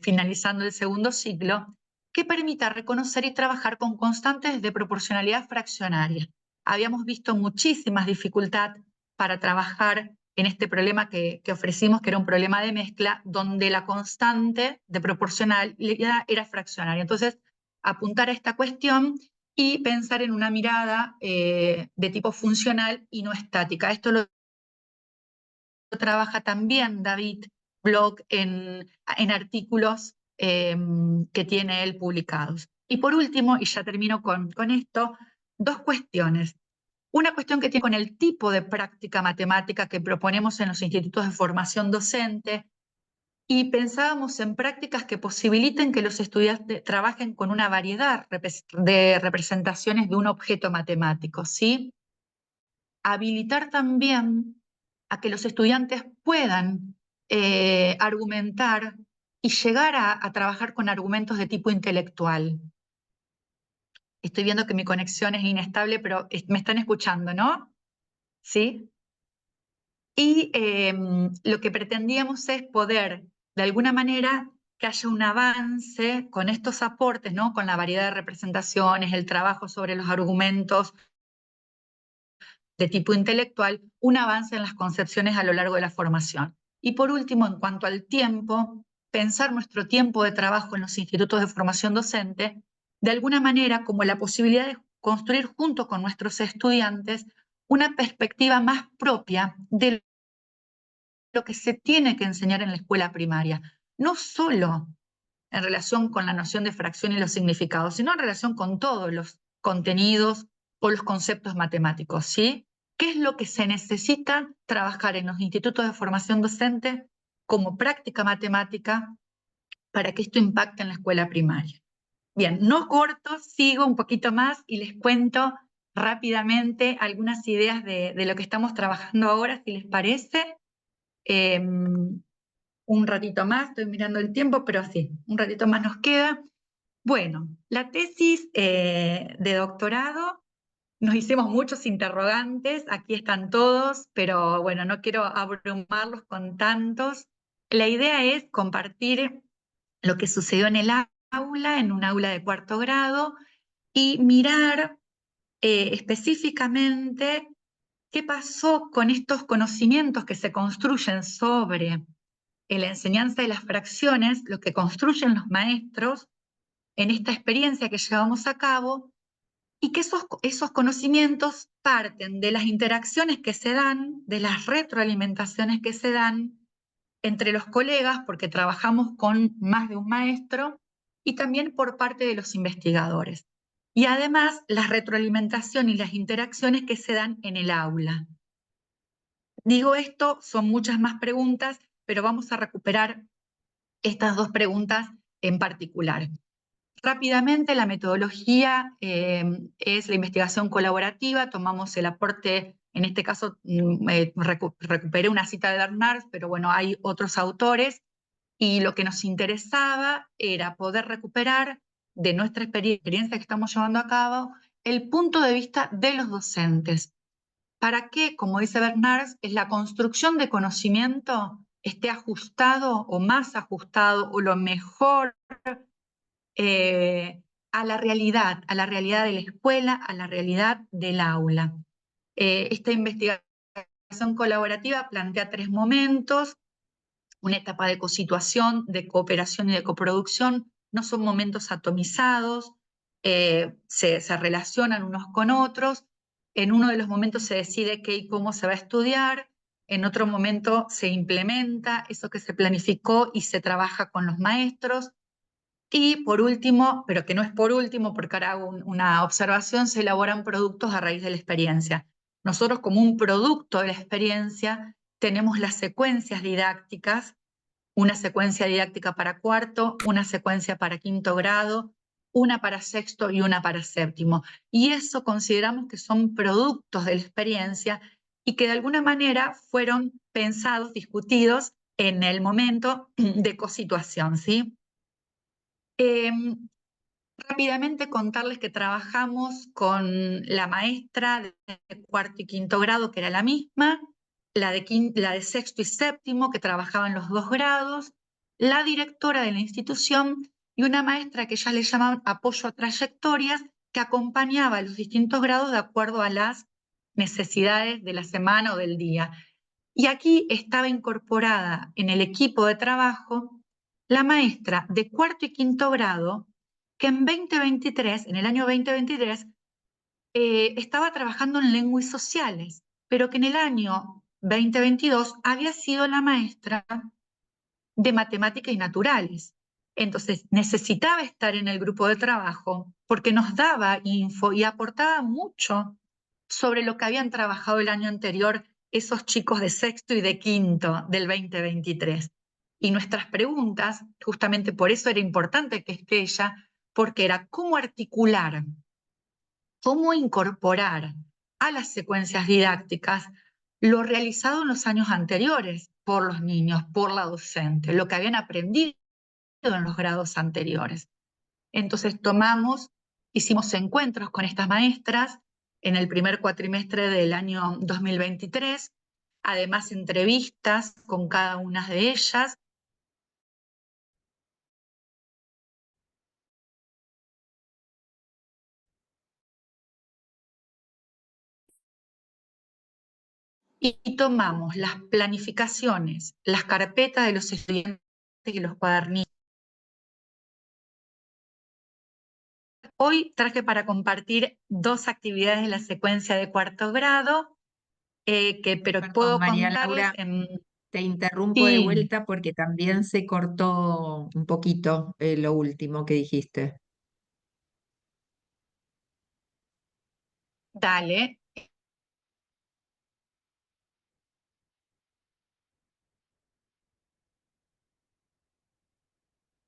finalizando el 2.º ciclo, que permita reconocer y trabajar con constantes de proporcionalidad fraccionaria. Habíamos visto muchísimas dificultades para trabajar en este problema que ofrecimos, que era un problema de mezcla, donde la constante de proporcionalidad era fraccionaria. Entonces, apuntar a esta cuestión y pensar en una mirada de tipo funcional y no estática. Esto lo trabaja también David Bloch en artículos que tiene él publicados. Y por último, y ya termino con esto, 2 cuestiones. Una cuestión que tiene con el tipo de práctica matemática que proponemos en los institutos de formación docente, y pensábamos en prácticas que posibiliten que los estudiantes trabajen con una variedad de representaciones de un objeto matemático, ¿sí? Habilitar también a que los estudiantes puedan argumentar y llegar a trabajar con argumentos de tipo intelectual. Estoy viendo que mi conexión es inestable, pero me están escuchando, ¿no? ¿Sí? Y lo que pretendíamos es poder, de alguna manera, que haya un avance con estos aportes, ¿no? Con la variedad de representaciones, el trabajo sobre los argumentos de tipo intelectual, un avance en las concepciones a lo largo de la formación. Y por último, en cuanto al tiempo, pensar nuestro tiempo de trabajo en los institutos de formación docente, de alguna manera como la posibilidad de construir junto con nuestros estudiantes una perspectiva más propia de lo que se tiene que enseñar en la escuela primaria, no solo en relación con la noción de fracción y los significados, sino en relación con todos los contenidos o los conceptos matemáticos, ¿sí? ¿Qué es lo que se necesita trabajar en los institutos de formación docente como práctica matemática para que esto impacte en la escuela primaria? Bien, no corto, sigo un poquito más y les cuento rápidamente algunas ideas de lo que estamos trabajando ahora, si les parece. Un ratito más, estoy mirando el tiempo, pero sí, un ratito más nos queda. Bueno, la tesis de doctorado, nos hicimos muchos interrogantes, aquí están todos, pero bueno, no quiero abrumarlos con tantos. La idea es compartir lo que sucedió en el aula, en un aula de 4.º grado, y mirar específicamente qué pasó con estos conocimientos que se construyen sobre en la enseñanza de las fracciones, lo que construyen los maestros en esta experiencia que llevamos a cabo, y que esos conocimientos parten de las interacciones que se dan, de las retroalimentaciones que se dan entre los colegas, porque trabajamos con más de un maestro, y también por parte de los investigadores. Y además las retroalimentaciones y las interacciones que se dan en el aula. Digo esto, son muchas más preguntas, pero vamos a recuperar estas 2 preguntas en particular. Rápidamente, la metodología es la investigación colaborativa, tomamos el aporte, en este caso recuperé una cita de Bernard, pero bueno, hay otros autores, y lo que nos interesaba era poder recuperar de nuestra experiencia que estamos llevando a cabo el punto de vista de los docentes, para que, como dice Bernard, es la construcción de conocimiento esté ajustado o más ajustado o lo mejor a la realidad de la escuela, a la realidad del aula. Esta investigación colaborativa plantea 3 momentos: una etapa de cosituación, de cooperación y de coproducción. No son momentos atomizados, se relacionan unos con otros. En uno de los momentos se decide qué y cómo se va a estudiar, en otro momento se implementa eso que se planificó y se trabaja con los maestros. Y por último, pero que no es por último, porque ahora hago una observación, se elaboran productos a raíz de la experiencia. Nosotros, como un producto de la experiencia, tenemos las secuencias didácticas, una secuencia didáctica para cuarto, una secuencia para quinto grado, una para sexto y una para séptimo. Y eso consideramos que son productos de la experiencia y que de alguna manera fueron pensados, discutidos en el momento de cosituación, ¿sí? Rápidamente contarles que trabajamos con la maestra de cuarto y quinto grado, que era la misma, la de sexto y séptimo, que trabajaba en los 2 grados, la directora de la institución y una maestra que ya le llamaban apoyo a trayectorias, que acompañaba a los distintos grados de acuerdo a las necesidades de la semana o del día. Y aquí estaba incorporada en el equipo de trabajo la maestra de cuarto y quinto grado, que en el año 2023, estaba trabajando en lengua y sociales, pero que en el año 2022 había sido la maestra de matemáticas y naturales. Entonces necesitaba estar en el grupo de trabajo porque nos daba info y aportaba mucho sobre lo que habían trabajado el año anterior esos chicos de sexto y de quinto del 2023. Y nuestras preguntas, justamente por eso era importante que esté ella, porque era cómo articular, cómo incorporar a las secuencias didácticas lo realizado en los años anteriores por los niños, por la docente, lo que habían aprendido en los grados anteriores. Entonces hicimos encuentros con estas maestras en el primer cuatrimestre del año 2023, además entrevistas con cada una de ellas. Y tomamos las planificaciones, las carpetas de los estudiantes y los cuadernillos. Hoy traje para compartir 2 actividades de la secuencia de cuarto grado, pero Perdón, puedo María contarles Laura, en... te interrumpo de Sí, vuelta porque también se cortó un poquito lo último que dijiste. dale.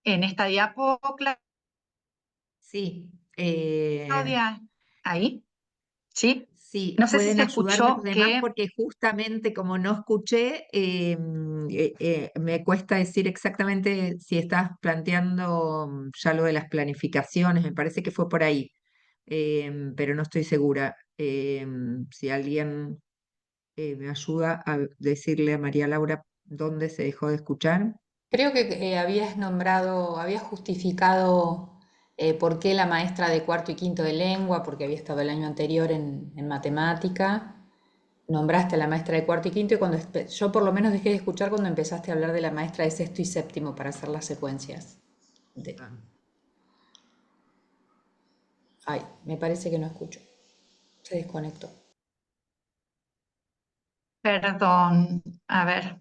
En esta diapo, Sí, Claudia, ahí, ¿sí? sí, No sé si pueden se ayudarme los escuchó demás que, porque justamente como no escuché, me cuesta decir exactamente si estás planteando ya lo de las planificaciones, me parece que fue por ahí, pero no estoy segura. Si alguien me ayuda a decirle a María Laura dónde se dejó de escuchar. Creo que habías nombrado, habías justificado por qué la maestra de cuarto y quinto de lengua, porque había estado el año anterior en matemática. Nombraste a la maestra de cuarto y quinto y yo por lo menos dejé de escuchar cuando empezaste a hablar de la maestra de sexto y séptimo para hacer las secuencias. Ah, Ay, me parece que no escucho. Se desconectó. perdón, a ver,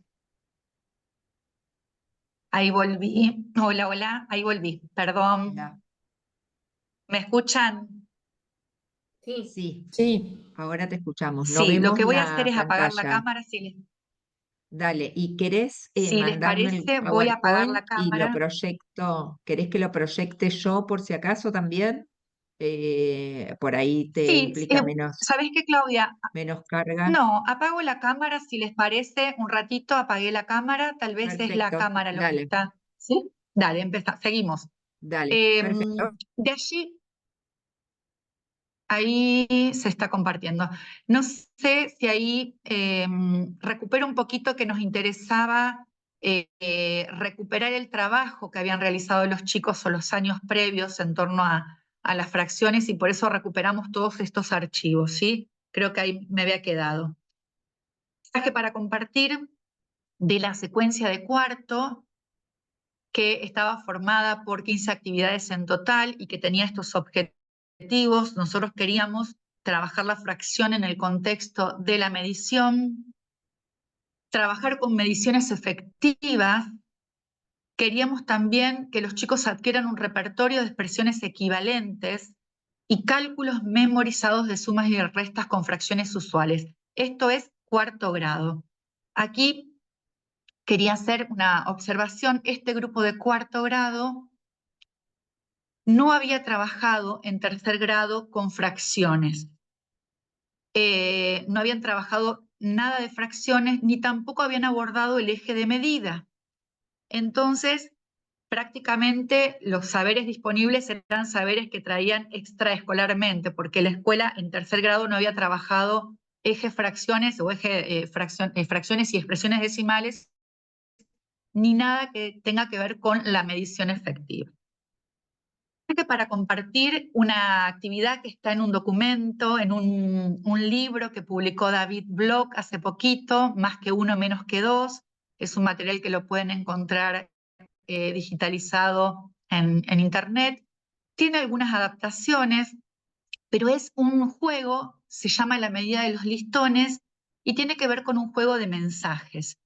ahí volví. Hola, hola, ahí volví, perdón. hola. ¿Me escuchan? Sí, Sí, ahora te escuchamos. No Sí, lo vemos que voy a hacer la es apagar la pantalla. cámara. Dale, ¿y querés Si les mandarme el parece, voy a apagar PowerPoint la y lo cámara. proyecto? ¿Querés que lo proyecte yo por si acaso también? Por ahí te Sí, implica ¿sabés qué, Claudia? menos carga. No, apago la cámara si les parece. Un ratito apagué la cámara, tal vez es la Perfecto, cámara lo que dale, está. ¿Sí? Dale, seguimos. dale, Em, perfecto. de allí, ahí se está compartiendo. No sé si ahí recupero un poquito que nos interesaba recuperar el trabajo que habían realizado los chicos o los años previos en torno a las fracciones y por eso recuperamos todos estos archivos, ¿sí? Creo que ahí me había quedado. Mensaje para compartir de la secuencia de cuarto que estaba formada por 15 actividades en total y que tenía estos objetivos. Nosotros queríamos trabajar la fracción en el contexto de la medición, trabajar con mediciones efectivas. Queríamos también que los chicos adquieran un repertorio de expresiones equivalentes y cálculos memorizados de sumas y restas con fracciones usuales. Esto es cuarto grado. Aquí quería hacer una observación. Este grupo de cuarto grado no había trabajado en tercer grado con fracciones. No habían trabajado nada de fracciones ni tampoco habían abordado el eje de medida. Entonces, prácticamente los saberes disponibles eran saberes que traían extraescolarmente, porque la escuela en tercer grado no había trabajado eje fracciones o eje fracciones y expresiones decimales, ni nada que tenga que ver con la medición efectiva. Para compartir una actividad que está en un documento, en un libro que publicó David Bloch hace poquito, Más que uno, menos que dos. Es un material que lo pueden encontrar digitalizado en Internet. Tiene algunas adaptaciones, pero es un juego, se llama La medida de los listones, y tiene que ver con un juego de mensajes.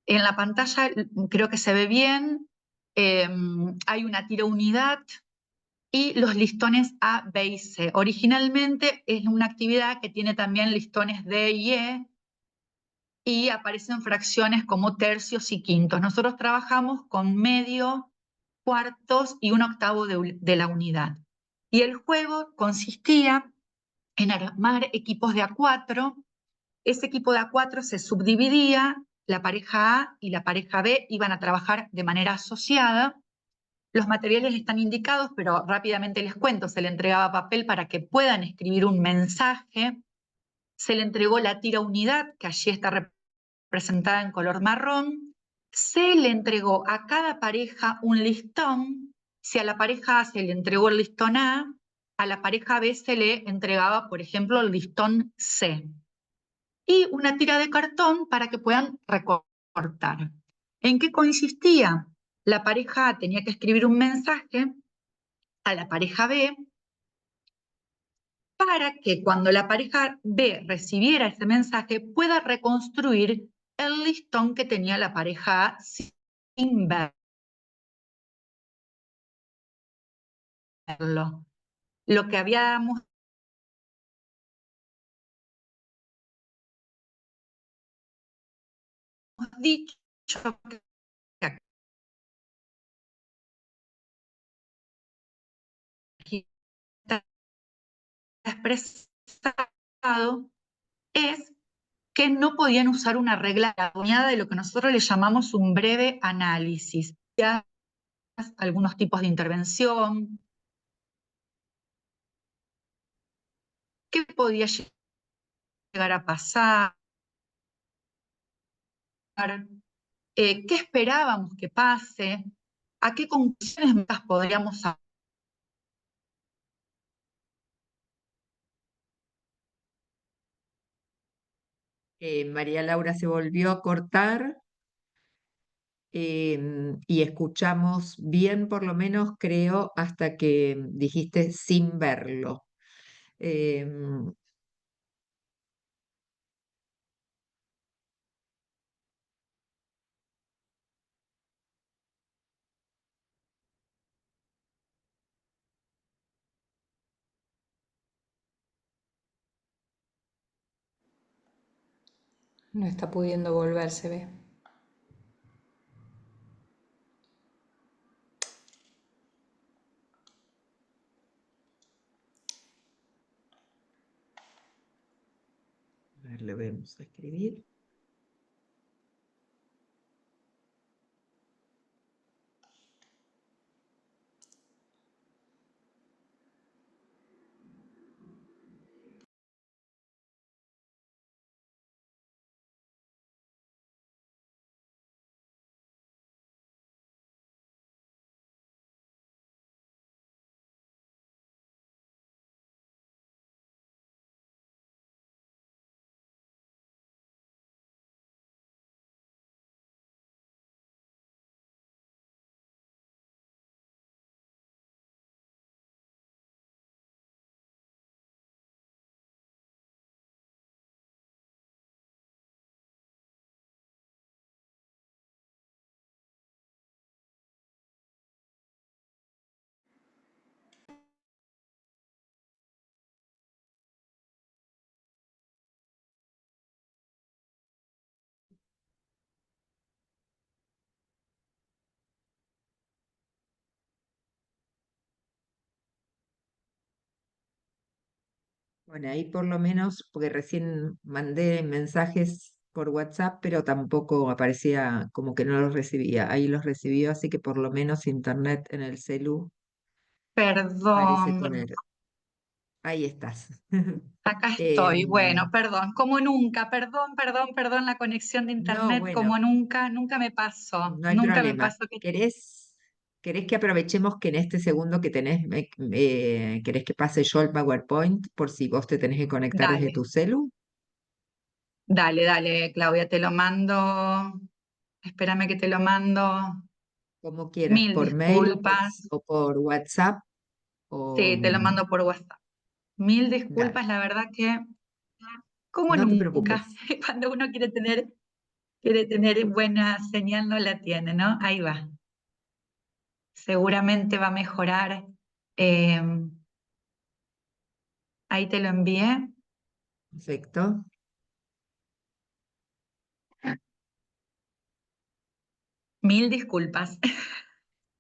En la pantalla creo que se ve bien, hay una tira unidad, y los listones A, B y C. Originalmente es una actividad que tiene también listones D y E y aparecen fracciones como tercios y quintos. Nosotros trabajamos con medio, cuartos y un octavo de la unidad. Y el juego consistía en armar equipos de A4. Ese equipo de A4 se subdividía, la pareja A y la pareja B iban a trabajar de manera asociada. Los materiales están indicados, pero rápidamente les cuento. Se le entregaba papel para que puedan escribir un mensaje. Se le entregó la tira unidad, que allí está representada en color marrón. Se le entregó a cada pareja un listón. Si a la pareja A se le entregó el listón a la pareja B se le entregaba, por ejemplo, el listón C. Y una tira de cartón para que puedan recortar. ¿En qué consistía? La pareja A tenía que escribir un mensaje a la pareja B para que cuando la pareja B recibiera ese mensaje pueda reconstruir el listón que tenía la pareja A sin verlo. Lo que habíamos dicho que aquí está expresado es que no podían usar una regla de lo que nosotros le llamamos un breve análisis. Ya algunos tipos de intervención, qué podía llegar a pasar, qué esperábamos que pase, a qué conclusiones podríamos sacar. María Laura se volvió a cortar y escuchamos bien, por lo menos creo, hasta que dijiste sin verlo. Em, No está pudiendo volver, se ve. ver, le vamos a escribir. Bueno, ahí por lo menos, porque recién mandé mensajes por WhatsApp, pero tampoco aparecía como que no los recibía. Ahí los recibió, así que por lo menos internet en el celu parece Perdón, tener. Ahí estás. acá estoy. Bueno, Em, perdón, como nunca, perdón, la conexión de no, internet, bueno, como nunca, nunca me pasó, no hay nunca me problema. pasó que... ¿Querés que aprovechemos que en este segundo que tenés, querés que pase yo el PowerPoint por si vos te tenés que conectar desde Dale, tu celu? dale, Claudia, te lo mando. Espérame que te lo mando. Como quieras, Mil por mail disculpas. o por WhatsApp o Sí, te lo mando por WhatsApp. Mil dale, disculpas, la verdad que, como no te nunca, preocupes. cuando uno quiere tener buena señal, no la tiene, ¿no? Ahí va. Seguramente va a mejorar. Eh, ahí te lo envié. Perfecto. Mil disculpas.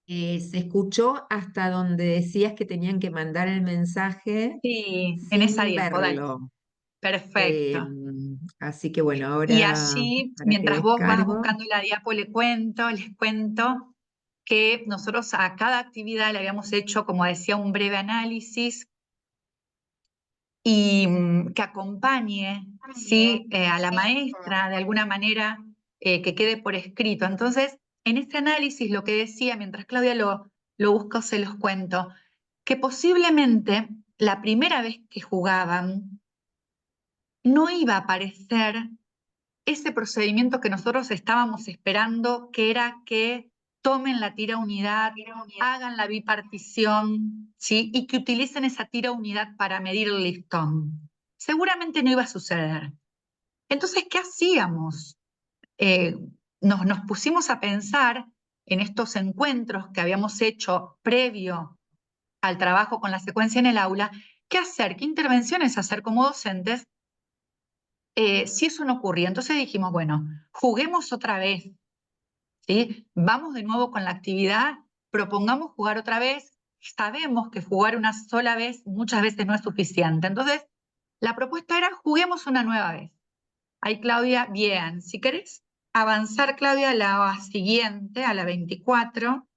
Se escuchó hasta donde decías que tenían que mandar el mensaje Sí, en esa sin diapo, dale. verlo. Perfecto. Así que bueno, Y ahora allí, para que mientras vos vas descargo. buscando la diapo, les cuento que nosotros a cada actividad le habíamos hecho, como decía, un breve análisis y que acompañe, ¿sí? A la maestra de alguna manera, que quede por escrito. Entonces, en este análisis lo que decía, mientras Claudia lo busco, se los cuento, que posiblemente la primera vez que jugaban no iba a aparecer ese procedimiento que nosotros estábamos esperando, que era que tomen la tira unidad, hagan la bipartición, ¿sí? Y que utilicen esa tira unidad para medir el listón. Seguramente no iba a suceder. Entonces, ¿qué hacíamos? Eh, nos pusimos a pensar en estos encuentros que habíamos hecho previo al trabajo con la secuencia en el aula, qué hacer, qué intervenciones hacer como docentes si eso no ocurría. Entonces dijimos, bueno, juguemos otra vez, ¿sí? Vamos de nuevo con la actividad, propongamos jugar otra vez. Sabemos que jugar una sola vez muchas veces no es suficiente. Entonces, la propuesta era juguemos una nueva vez. Ahí, Claudia, bien. Si querés avanzar, Claudia, a la siguiente, a la 24,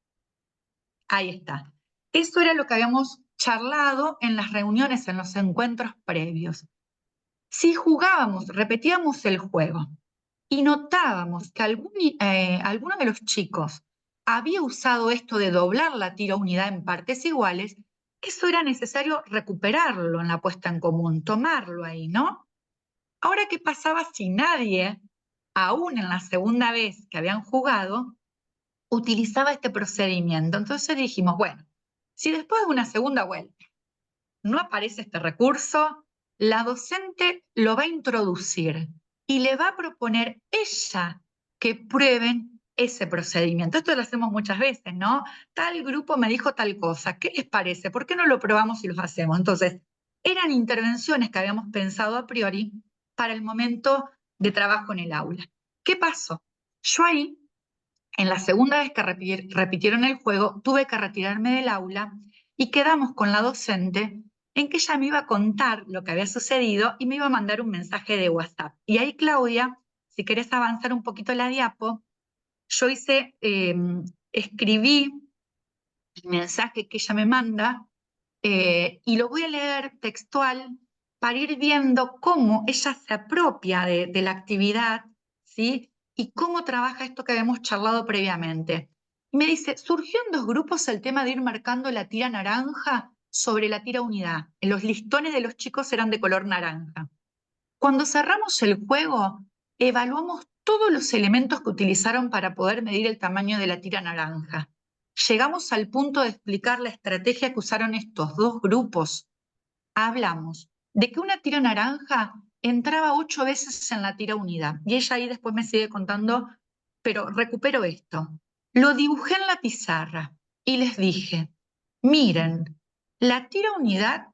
ahí está. Eso era lo que habíamos charlado en las reuniones, en los encuentros previos. Si jugábamos, repetíamos el juego y notábamos que alguno de los chicos había usado esto de doblar la tira unidad en partes iguales, eso era necesario recuperarlo en la puesta en común, tomarlo ahí, ¿no? Ahora, ¿qué pasaba si nadie, aún en la segunda vez que habían jugado, utilizaba este procedimiento? Entonces dijimos, bueno, si después de una segunda vuelta no aparece este recurso, la docente lo va a introducir y le va a proponer ella que prueben ese procedimiento. Esto lo hacemos muchas veces, ¿no? Tal grupo me dijo tal cosa, ¿qué les parece? ¿Por qué no lo probamos y los hacemos? Entonces, eran intervenciones que habíamos pensado a priori para el momento de trabajo en el aula. ¿Qué pasó? Yo ahí, en la segunda vez que repitieron el juego, tuve que retirarme del aula y quedamos con la docente en que ella me iba a contar lo que había sucedido y me iba a mandar un mensaje de WhatsApp. Y ahí, Claudia, si querés avanzar un poquito la diapo, yo escribí el mensaje que ella me manda y lo voy a leer textual para ir viendo cómo ella se apropia de la actividad, ¿sí? Y cómo trabaja esto que habíamos charlado previamente. Y me dice, surgió en 2 grupos el tema de ir marcando la tira naranja sobre la tira unidad. Los listones de los chicos eran de color naranja. Cuando cerramos el juego, evaluamos todos los elementos que utilizaron para poder medir el tamaño de la tira naranja. Llegamos al punto de explicar la estrategia que usaron estos 2 grupos. Hablamos de que una tira naranja entraba 8 veces en la tira unidad. Y ella ahí después me sigue contando, pero recupero esto. Lo dibujé en la pizarra y les dije, miren, la tira unidad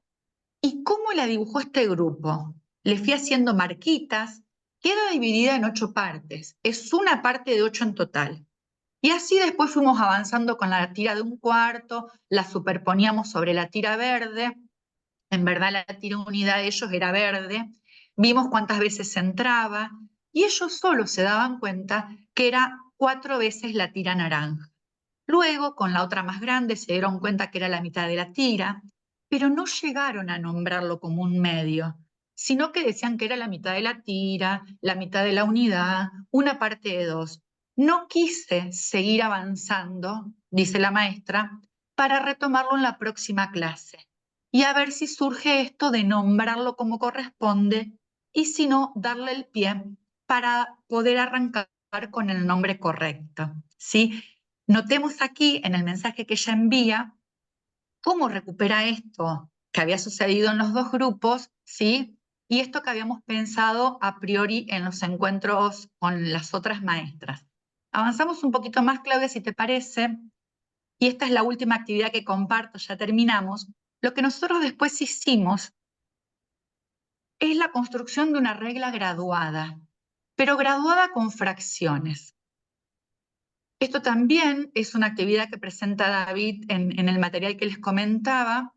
y cómo la dibujó este grupo. Le fui haciendo marquitas, queda dividida en 8 partes. Es una parte de 8 en total. Y así después fuimos avanzando con la tira de 1/4, la superponíamos sobre la tira verde. En verdad la tira unidad de ellos era verde. Vimos cuántas veces entraba y ellos solo se daban cuenta que era 4 veces la tira naranja. Luego, con la otra más grande, se dieron cuenta que era la mitad de la tira, pero no llegaron a nombrarlo como un medio, sino que decían que era la mitad de la tira, la mitad de la unidad, una parte de 2. No quise seguir avanzando, dice la maestra, para retomarlo en la próxima clase y a ver si surge esto de nombrarlo como corresponde y si no, darle el pie para poder arrancar con el nombre correcto, ¿sí? Notemos aquí en el mensaje que ella envía cómo recupera esto que había sucedido en los 2 grupos, ¿sí? Y esto que habíamos pensado a priori en los encuentros con las otras maestras. Avanzamos un poquito más, Claudia, si te parece, y esta es la última actividad que comparto, ya terminamos. Lo que nosotros después hicimos es la construcción de una regla graduada, pero graduada con fracciones. Esto también es una actividad que presenta David en el material que les comentaba,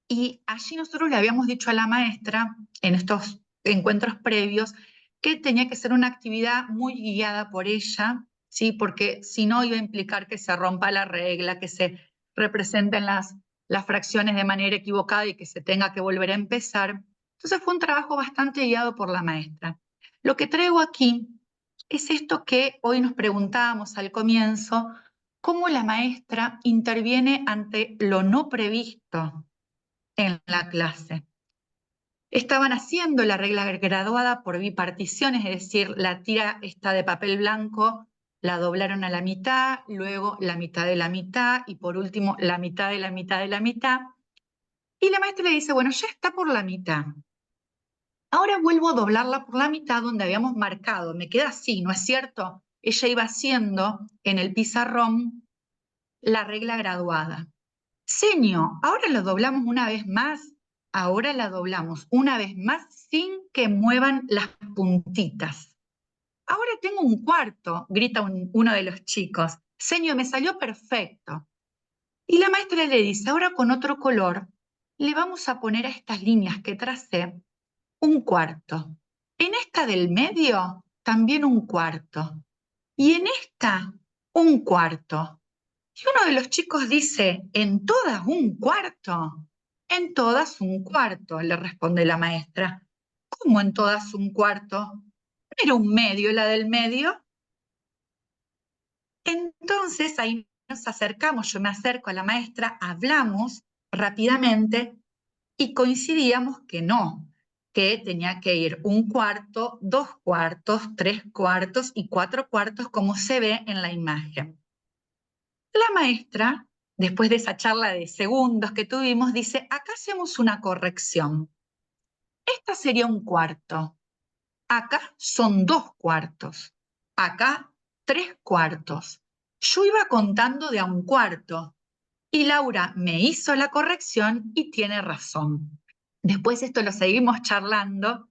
y allí nosotros le habíamos dicho a la maestra, en estos encuentros previos, que tenía que ser una actividad muy guiada por ella, ¿sí? Porque si no iba a implicar que se rompa la regla, que se representen las fracciones de manera equivocada y que se tenga que volver a empezar. Entonces fue un trabajo bastante guiado por la maestra. Lo que traigo aquí es esto que hoy nos preguntábamos al comienzo, cómo la maestra interviene ante lo no previsto en la clase. Estaban haciendo la regla graduada por biparticiones, es decir, la tira está de papel blanco, la doblaron a la mitad, luego la mitad de la mitad y por último la mitad de la mitad de la mitad. Y la maestra le dice, bueno, ya está por la mitad. Ahora vuelvo a doblarla por la mitad donde habíamos marcado. Me queda así, ¿no es cierto? Ella iba haciendo en el pizarrón la regla graduada. Seño, ahora lo doblamos una vez más. Ahora la doblamos una vez más sin que muevan las puntitas. Ahora tengo 1/4, grita uno de los chicos. Seño, me salió perfecto. Y la maestra le dice, ahora con otro color, le vamos a poner a estas líneas que tracé 1/4. En esta del medio, también 1/4. Y en esta, 1/4. Y uno de los chicos dice, ¿en todas 1/4? En todas 1/4, le responde la maestra. ¿Cómo en todas 1/4? ¿Era un medio la del medio? Entonces ahí nos acercamos, yo me acerco a la maestra, hablamos rápidamente y coincidíamos que no, que tenía que ir 1/4, 2/4, 3/4 y 4/4 como se ve en la imagen. La maestra, después de esa charla de segundos que tuvimos, dice, acá hacemos una corrección. Esta sería 1/4. Acá son 2/4. Acá 3/4. Yo iba contando de a 1/4 y Laura me hizo la corrección y tiene razón. Después esto lo seguimos charlando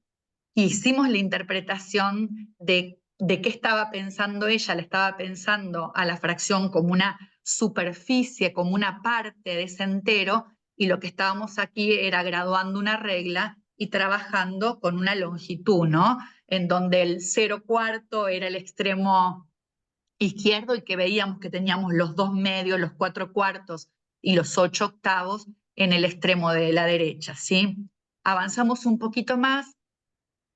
y hicimos la interpretación de qué estaba pensando ella. Le estaba pensando a la fracción como una superficie, como una parte de ese entero, y lo que estábamos aquí era graduando una regla y trabajando con una longitud, ¿no? En donde el 0,4 era el extremo izquierdo y que veíamos que teníamos los 2 medios, los 4 cuartos y los 8 octavos en el extremo de la derecha, ¿sí? Avanzamos un poquito más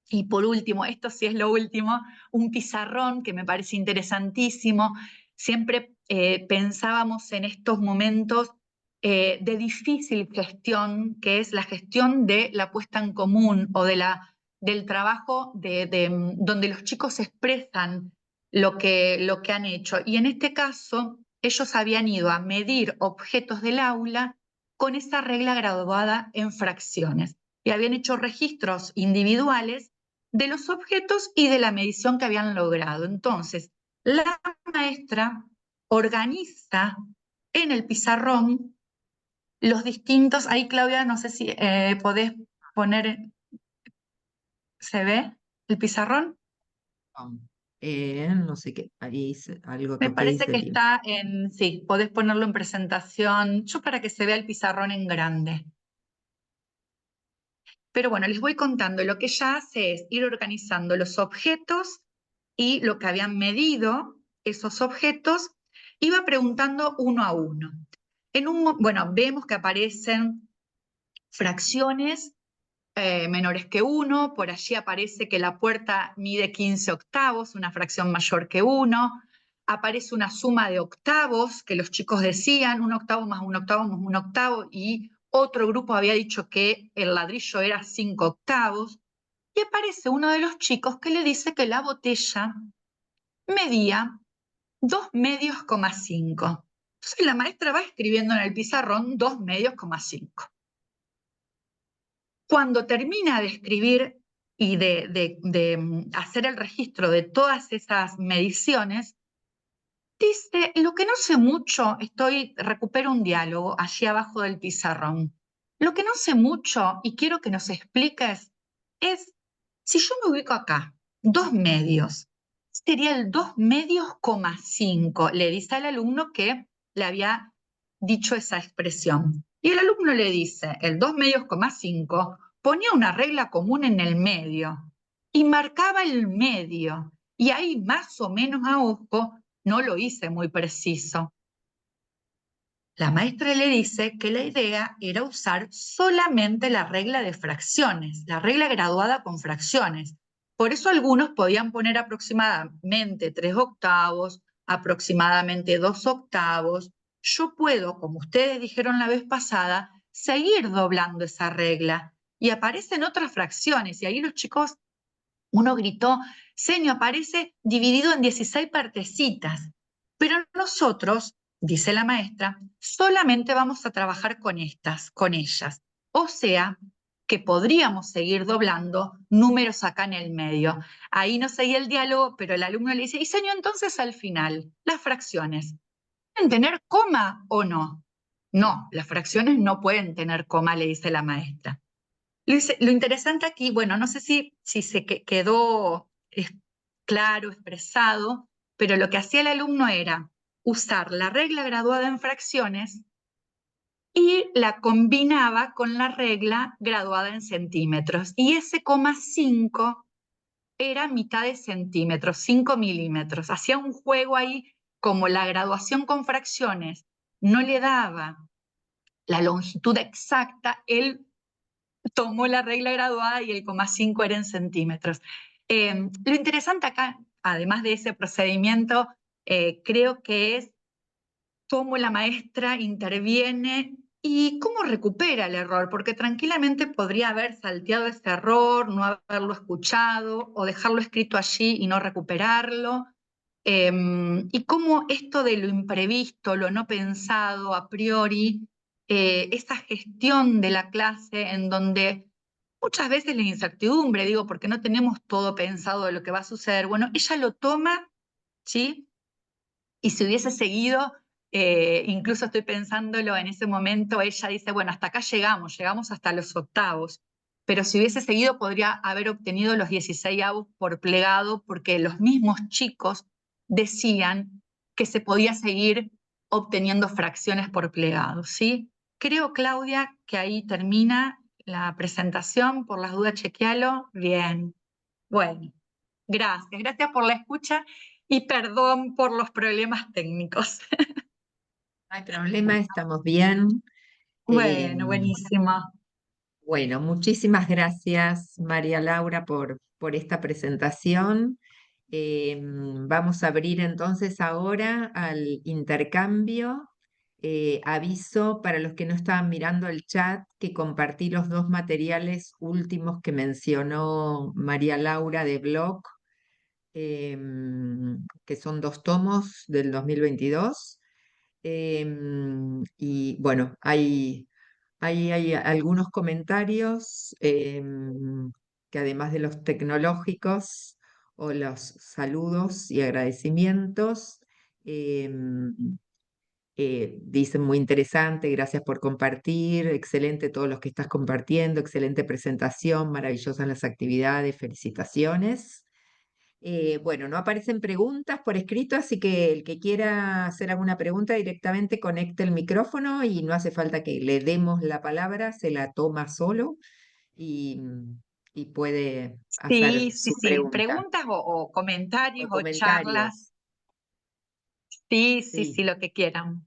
y por último, esto sí es lo último, un pizarrón que me parece interesantísimo. Siempre pensábamos en estos momentos de difícil gestión, que es la gestión de la puesta en común o del trabajo donde los chicos expresan lo que han hecho. Y en este caso, ellos habían ido a medir objetos del aula con esa regla graduada en fracciones y habían hecho registros individuales de los objetos y de la medición que habían logrado. Entonces, la maestra organiza en el pizarrón los distintos, ahí Claudia, no sé si podés poner, ¿se ve el pizarrón? No sé qué, ahí dice algo Me que parece dice que Tim. está en, sí, podés ponerlo en presentación, yo para que se vea el pizarrón en grande. Pero bueno, les voy contando, lo que ella hace es ir organizando los objetos y lo que habían medido esos objetos, iba preguntando uno a uno. Bueno, vemos que aparecen fracciones menores que 1, por allí aparece que la puerta mide 15 octavos, una fracción mayor que 1, aparece una suma de octavos que los chicos decían, un octavo más un octavo más un octavo, y otro grupo había dicho que el ladrillo era 5 octavos, y aparece uno de los chicos que le dice que la botella medía 2 medios, 5. Entonces la maestra va escribiendo en el pizarrón 2 medios, 5. Cuando termina de escribir y de hacer el registro de todas esas mediciones, dice, lo que no sé mucho, recupero un diálogo allí abajo del pizarrón. Lo que no sé mucho y quiero que nos expliques es, si yo me ubico acá, 2 medios, sería el 2 medios, 5, le dice al alumno que le había dicho esa expresión. Y el alumno le dice, el 2 medios, 5, ponía una regla común en el medio y marcaba el medio. Y ahí más o menos a ojo, no lo hice muy preciso. La maestra le dice que la idea era usar solamente la regla de fracciones, la regla graduada con fracciones. Por eso algunos podían poner aproximadamente 3 octavos, aproximadamente 2 octavos. Yo puedo, como ustedes dijeron la vez pasada, seguir doblando esa regla y aparecen otras fracciones. Y ahí los chicos, uno gritó, Senio, aparece dividido en 16 partecitas. Pero nosotros, dice la maestra, solamente vamos a trabajar con ellas. O sea, que podríamos seguir doblando números acá en el medio. Ahí no seguía el diálogo, pero el alumno le dice, y Senio, entonces al final, las fracciones, ¿pueden tener coma o no? No, las fracciones no pueden tener coma, le dice la maestra. Lo interesante aquí, bueno, no sé si se quedó claro, expresado, pero lo que hacía el alumno era usar la regla graduada en fracciones y la combinaba con la regla graduada en centímetros. Y ese 5 era mitad de centímetros, 5 milímetros. Hacía un juego ahí, como la graduación con fracciones no le daba la longitud exacta, él tomó la regla graduada y el 5 era en centímetros. Lo interesante acá, además de ese procedimiento, creo que es cómo la maestra interviene y cómo recupera el error, porque tranquilamente podría haber salteado ese error, no haberlo escuchado o dejarlo escrito allí y no recuperarlo. Y cómo esto de lo imprevisto, lo no pensado a priori, esa gestión de la clase en donde muchas veces la incertidumbre, digo, porque no tenemos todo pensado de lo que va a suceder, bueno, ella lo toma, ¿sí? Y si hubiese seguido, incluso estoy pensándolo en ese momento, ella dice, bueno, hasta acá llegamos hasta los octavos, pero si hubiese seguido podría haber obtenido los 16avos por plegado, porque los mismos chicos decían que se podía seguir obteniendo fracciones por plegado, ¿sí? creo, Claudia, que ahí termina la presentación. Por las dudas, chequealo. Bien. Bueno, gracias por la escucha y perdón por los problemas técnicos. No hay problema, estamos bien. Bueno, buenísimo. Bueno, muchísimas gracias, María Laura, por esta presentación. Vamos a abrir entonces ahora al intercambio. Aviso para los que no estaban mirando el chat que compartí los dos materiales últimos que mencionó María Laura de blog, que son 2 tomos del 2022. Y bueno, hay algunos comentarios que además de los tecnológicos o los saludos y agradecimientos, dicen muy interesante, gracias por compartir, excelente todos los que estás compartiendo, excelente presentación, maravillosas las actividades, felicitaciones. Bueno, no aparecen preguntas por escrito, así que el que quiera hacer alguna pregunta directamente conecte el micrófono y no hace falta que le demos la palabra, se la toma solo y, y puede hacer Sí. su pregunta Preguntas o comentarios o o charlas. comentarios. Sí, Sí, lo que quieran.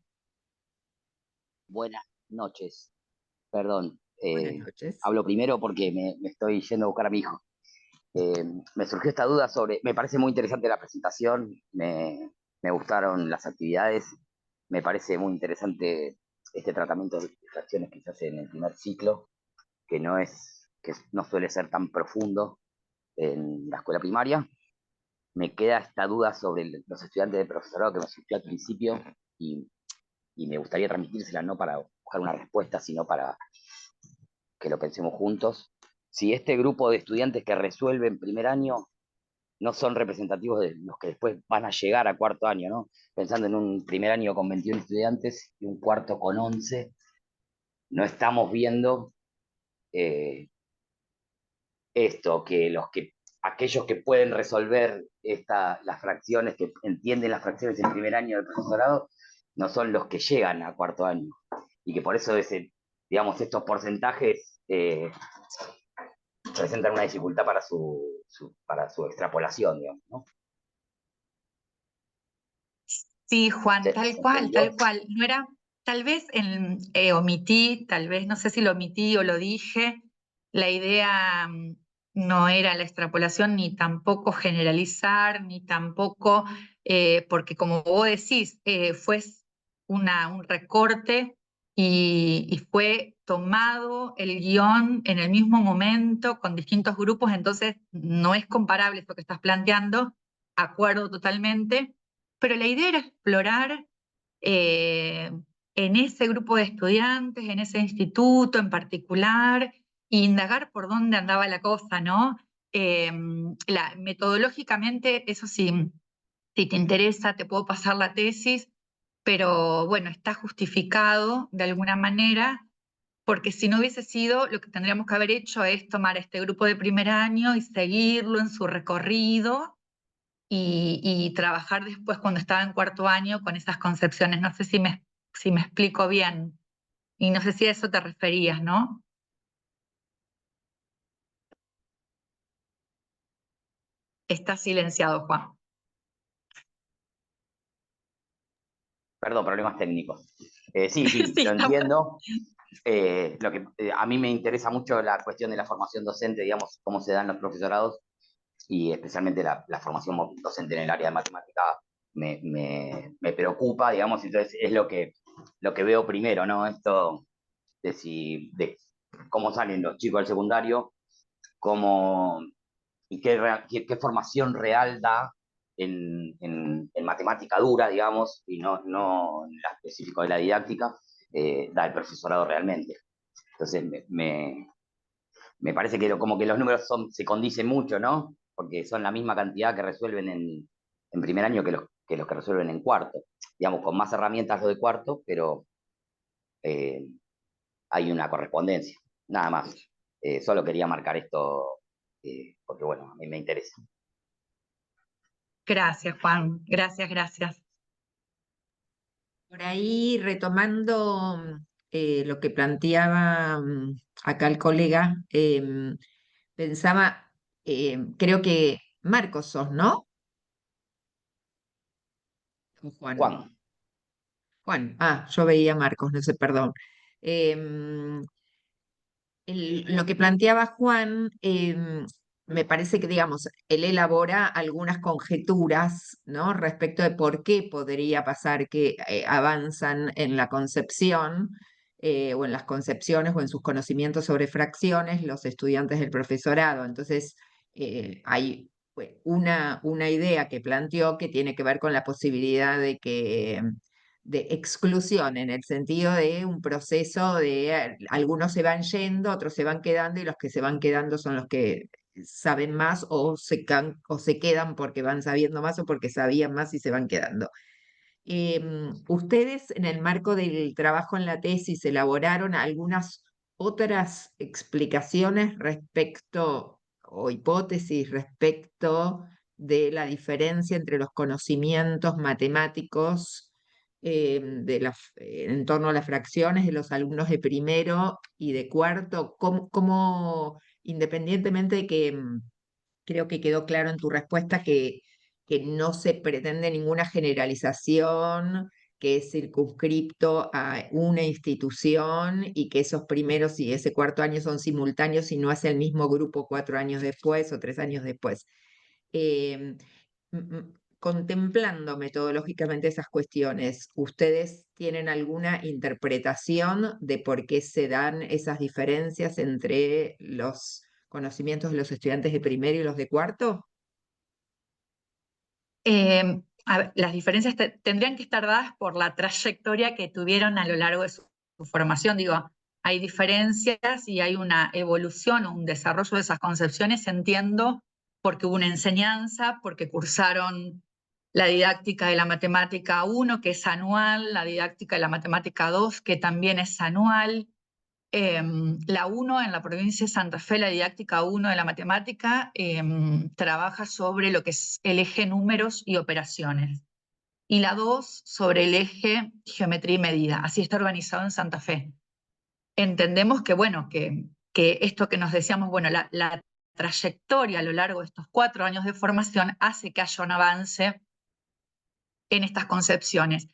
Buenas noches. Perdón, buenas noches. hablo primero porque me estoy yendo a buscar a mi hijo. Me surgió esta duda me parece muy interesante la presentación, me gustaron las actividades, me parece muy interesante este tratamiento de fracciones que se hace en el primer ciclo, que no suele ser tan profundo en la escuela primaria. Me queda esta duda sobre los estudiantes de profesorado que me surgió al principio y, y me gustaría transmitírsela no para buscar una respuesta, sino para que lo pensemos juntos. Si este grupo de estudiantes que resuelven primer año no son representativos de los que después van a llegar a cuarto año, ¿no? Pensando en un primer año con 21 estudiantes y un cuarto con 11, no estamos viendo esto, aquellos que pueden resolver las fracciones, que entienden las fracciones en primer año del profesorado, no son los que llegan a cuarto año. Y que por eso digamos, estos porcentajes presentan una dificultad para para su extrapolación, digamos, ¿no? Sí, Juan, ¿Se entendió? tal cual. No era, tal vez omití, tal vez, no sé si lo omití o lo dije, la idea no era la extrapolación, ni tampoco generalizar, ni tampoco, porque como vos decís, fue un recorte y fue tomado el guión en el mismo momento con distintos grupos, entonces no es comparable esto que estás planteando, acuerdo totalmente, pero la idea era explorar eh, en ese grupo de estudiantes, en ese instituto en particular, e indagar por dónde andaba la cosa, ¿no? Metodológicamente, eso sí, si te interesa, te puedo pasar la tesis, pero bueno, está justificado de alguna manera, porque si no hubiese sido, lo que tendríamos que haber hecho es tomar este grupo de primer año y seguirlo en su recorrido y trabajar después cuando estaba en cuarto año con esas concepciones. No sé si me explico bien y no sé si a eso te referías, ¿no? Está silenciado, Juan. Perdón, problemas técnicos. Sí, Sí, lo está bueno. entiendo. A mí me interesa mucho la cuestión de la formación docente, digamos, cómo se dan los profesorados y especialmente la formación docente en el área de matemática me preocupa, digamos, entonces es lo que veo primero, ¿no? Esto de cómo salen los chicos del secundario, cómo, y qué formación real da en matemática dura, digamos, y no en la específico de la didáctica, da el profesorado realmente. Entonces me parece que como que los números se condicen mucho, ¿no? Porque son la misma cantidad que resuelven en primer año que los que resuelven en cuarto. Digamos, con más herramientas lo de cuarto, pero eh, hay una correspondencia, nada más. Solo quería marcar esto porque, bueno, a mí me interesa. Gracias, Juan. Gracias. Por ahí retomando lo que planteaba acá el colega, pensaba, creo que Marcos sos, ¿no? O Juan. Juan, Juan, yo veía Marcos, no sé, perdón. Em, lo que planteaba Juan, me parece que, digamos, él elabora algunas conjeturas, ¿no? Respecto de por qué podría pasar que avanzan en la concepción, o en las concepciones, o en sus conocimientos sobre fracciones, los estudiantes del profesorado. Entonces, hay una idea que planteó que tiene que ver con la posibilidad de exclusión, en el sentido de un proceso de algunos se van yendo, otros se van quedando, y los que se van quedando son los que saben más, o se quedan porque van sabiendo más, o porque sabían más y se van quedando. Ustedes, en el marco del trabajo en la tesis, elaboraron algunas otras explicaciones respecto, o hipótesis respecto de la diferencia entre los conocimientos matemáticos, en torno a las fracciones de los alumnos de primero y de cuarto. Independientemente de que creo que quedó claro en tu respuesta que no se pretende ninguna generalización, que es circunscripto a una institución, y que esos primeros y ese cuarto año son simultáneos y no es el mismo grupo 4 años después o 3 años después. Eh, Contemplando metodológicamente esas cuestiones, ¿ustedes tienen alguna interpretación de por qué se dan esas diferencias entre los conocimientos de los estudiantes de primero y los de cuarto? A ver, las diferencias tendrían que estar dadas por la trayectoria que tuvieron a lo largo de su formación. Digo, hay diferencias y hay una evolución, un desarrollo de esas concepciones, entiendo, porque hubo una enseñanza, porque cursaron la didáctica de la matemática 1, que es anual, la didáctica de la matemática 2, que también es anual. La 1 en la provincia de Santa Fe, la didáctica 1 de la matemática, trabaja sobre lo que es el eje números y operaciones. Y la 2 sobre el eje geometría y medida. Así está organizado en Santa Fe. Entendemos que, bueno, que esto que nos decíamos, bueno, la trayectoria a lo largo de estos 4 años de formación hace que haya un avance en estas concepciones.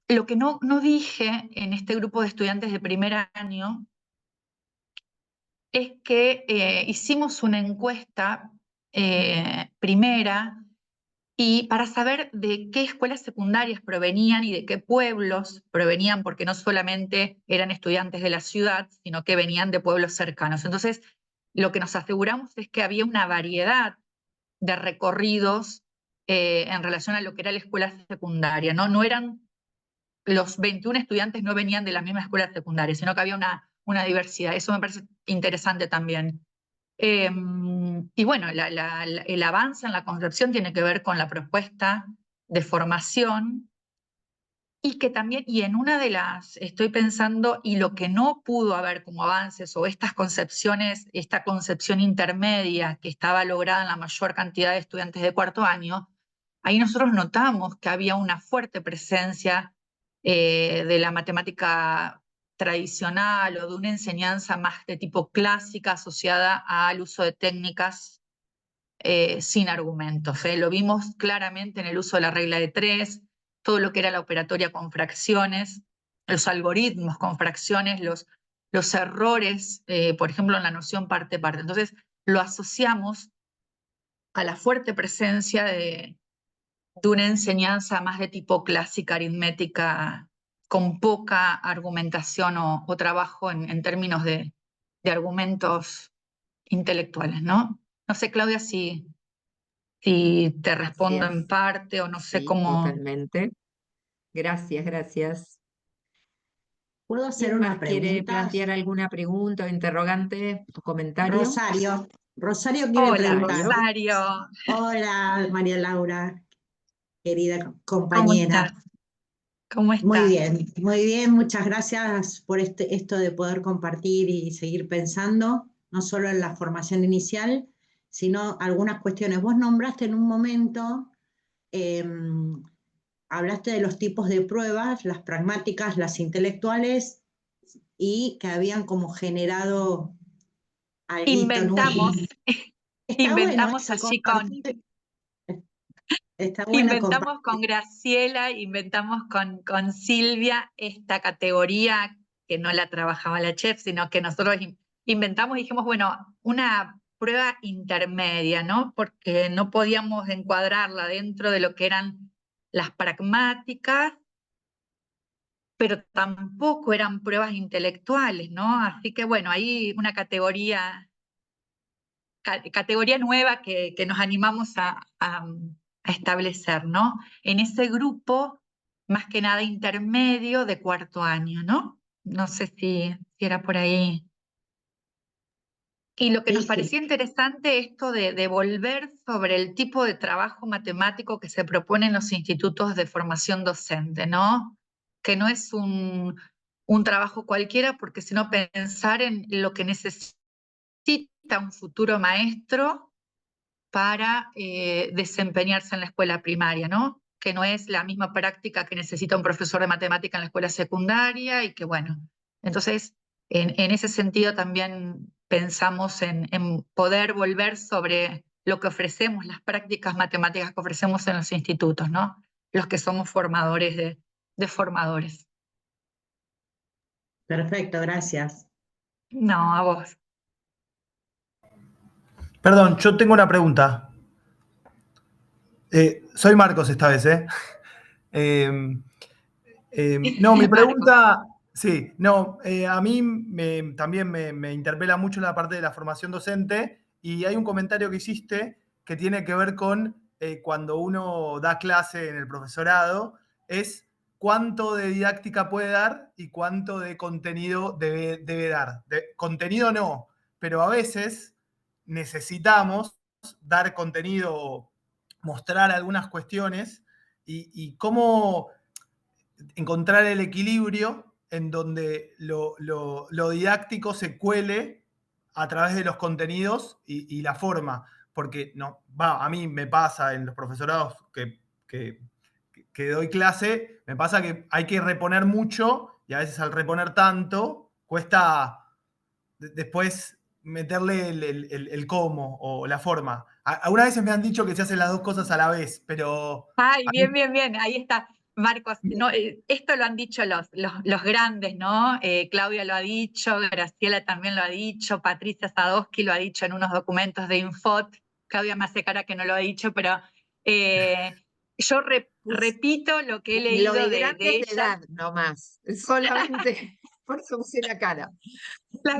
Lo que no dije en este grupo de estudiantes de primer año es que hicimos una encuesta primera, y para saber de qué escuelas secundarias provenían y de qué pueblos provenían, porque no solamente eran estudiantes de la ciudad, sino que venían de pueblos cercanos. Entonces, lo que nos aseguramos es que había una variedad de recorridos en relación a lo que era la escuela secundaria, ¿no? No eran los 21 estudiantes, no venían de la misma escuela secundaria, sino que había una diversidad. Eso me parece interesante también. Y bueno, el avance en la concepción tiene que ver con la propuesta de formación, y que también, y en una de las, estoy pensando, y lo que no pudo haber como avances, o estas concepciones, esta concepción intermedia que estaba lograda en la mayor cantidad de estudiantes de cuarto año, ahí nosotros notamos que había una fuerte presencia de la matemática tradicional, o de una enseñanza más de tipo clásica asociada al uso de técnicas sin argumentos. Lo vimos claramente en el uso de la regla de 3, todo lo que era la operatoria con fracciones, los algoritmos con fracciones, los errores, por ejemplo, en la noción parte-parte. Entonces, lo asociamos a la fuerte presencia de una enseñanza más de tipo clásica, aritmética, con poca argumentación o trabajo en términos de argumentos intelectuales, ¿no? No sé, Claudia, si te respondo en Gracias. parte o no sé Sí, cómo. totalmente. Gracias, gracias. ¿Puedo hacer ¿Quién una más quiere pregunta? plantear alguna pregunta o interrogante o comentario? Rosario quiere Hola, preguntar. Rosario, Hola, María Laura, querida ¿cómo compañera. estás? ¿Cómo estás? Muy bien, muchas gracias por esto de poder compartir y seguir pensando, no solo en la formación inicial, sino algunas cuestiones. Vos nombraste en un momento hablaste de los tipos de pruebas, las pragmáticas, las intelectuales, y que habían como generado alguito nuevo. Inventamos, Está bueno inventamos eso, allí con, está bueno inventamos con compartir. Graciela, inventamos con Silvia esta categoría que no la trabajaba la chef, sino que nosotros inventamos y dijimos, bueno, una prueba intermedia, ¿no? Porque no podíamos encuadrarla dentro de lo que eran las pragmáticas, pero tampoco eran pruebas intelectuales, ¿no? Así que bueno, ahí una categoría nueva que nos animamos a establecer, ¿no? En ese grupo, más que nada intermedio de cuarto año, ¿no? No sé si era por ahí. Y lo que nos Sí, parecía interesante esto de volver sobre el tipo de trabajo matemático que se propone en los institutos de formación docente, ¿no? Que no es un trabajo cualquiera, porque sino pensar en lo que necesita un futuro maestro para desempeñarse en la escuela primaria, ¿no? Que no es la misma práctica que necesita un profesor de matemática en la escuela secundaria y que bueno, entonces en ese sentido también pensamos en poder volver sobre lo que ofrecemos, las prácticas matemáticas que ofrecemos en los institutos, ¿no? Los que somos formadores de formadores. perfecto, gracias. No, a vos. Perdón, yo tengo una pregunta. Soy Marcos esta vez, ¿eh? No, mi pregunta, sí, no, a mí también me interpela mucho la parte de la formación docente y hay un comentario que hiciste que tiene que ver con cuando uno da clase en el profesorado, es cuánto de didáctica puede dar y cuánto de contenido debe dar. Contenido no, pero a veces necesitamos dar contenido, mostrar algunas cuestiones y cómo encontrar el equilibrio en donde lo didáctico se cuele a través de los contenidos y la forma. Porque no, a mí me pasa en los profesorados que doy clase, me pasa que hay que reponer mucho y a veces al reponer tanto cuesta después meterle el cómo o la forma. Algunas veces me han dicho que se hacen las dos cosas a la vez, pero... Ay, bien, bien, bien, ahí está. Marcos, no, esto lo han dicho los grandes, ¿no? Claudia lo ha dicho, Graciela también lo ha dicho, Patricia Sadowski lo ha dicho en unos documentos de Infot, Claudia me hace cara que no lo ha dicho, pero yo repito lo que he Lo leído de grandes de ellas. edad, no más. Solamente por eso usé la cara. Los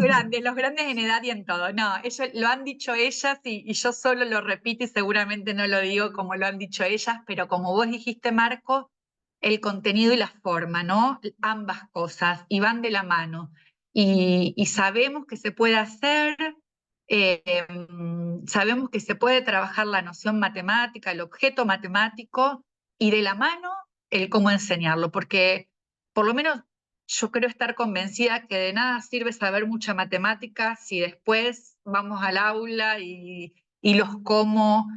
grandes en edad y en todo. No, ellos lo han dicho ellas y yo solo lo repito y seguramente no lo digo como lo han dicho ellas, pero como vos dijiste, Marco, el contenido y la forma, ¿no? Ambas cosas, y van de la mano. Y sabemos que se puede hacer, sabemos que se puede trabajar la noción matemática, el objeto matemático, y de la mano el cómo enseñarlo, porque por lo menos yo creo estar convencida que de nada sirve saber mucha matemática si después vamos al aula y los cómo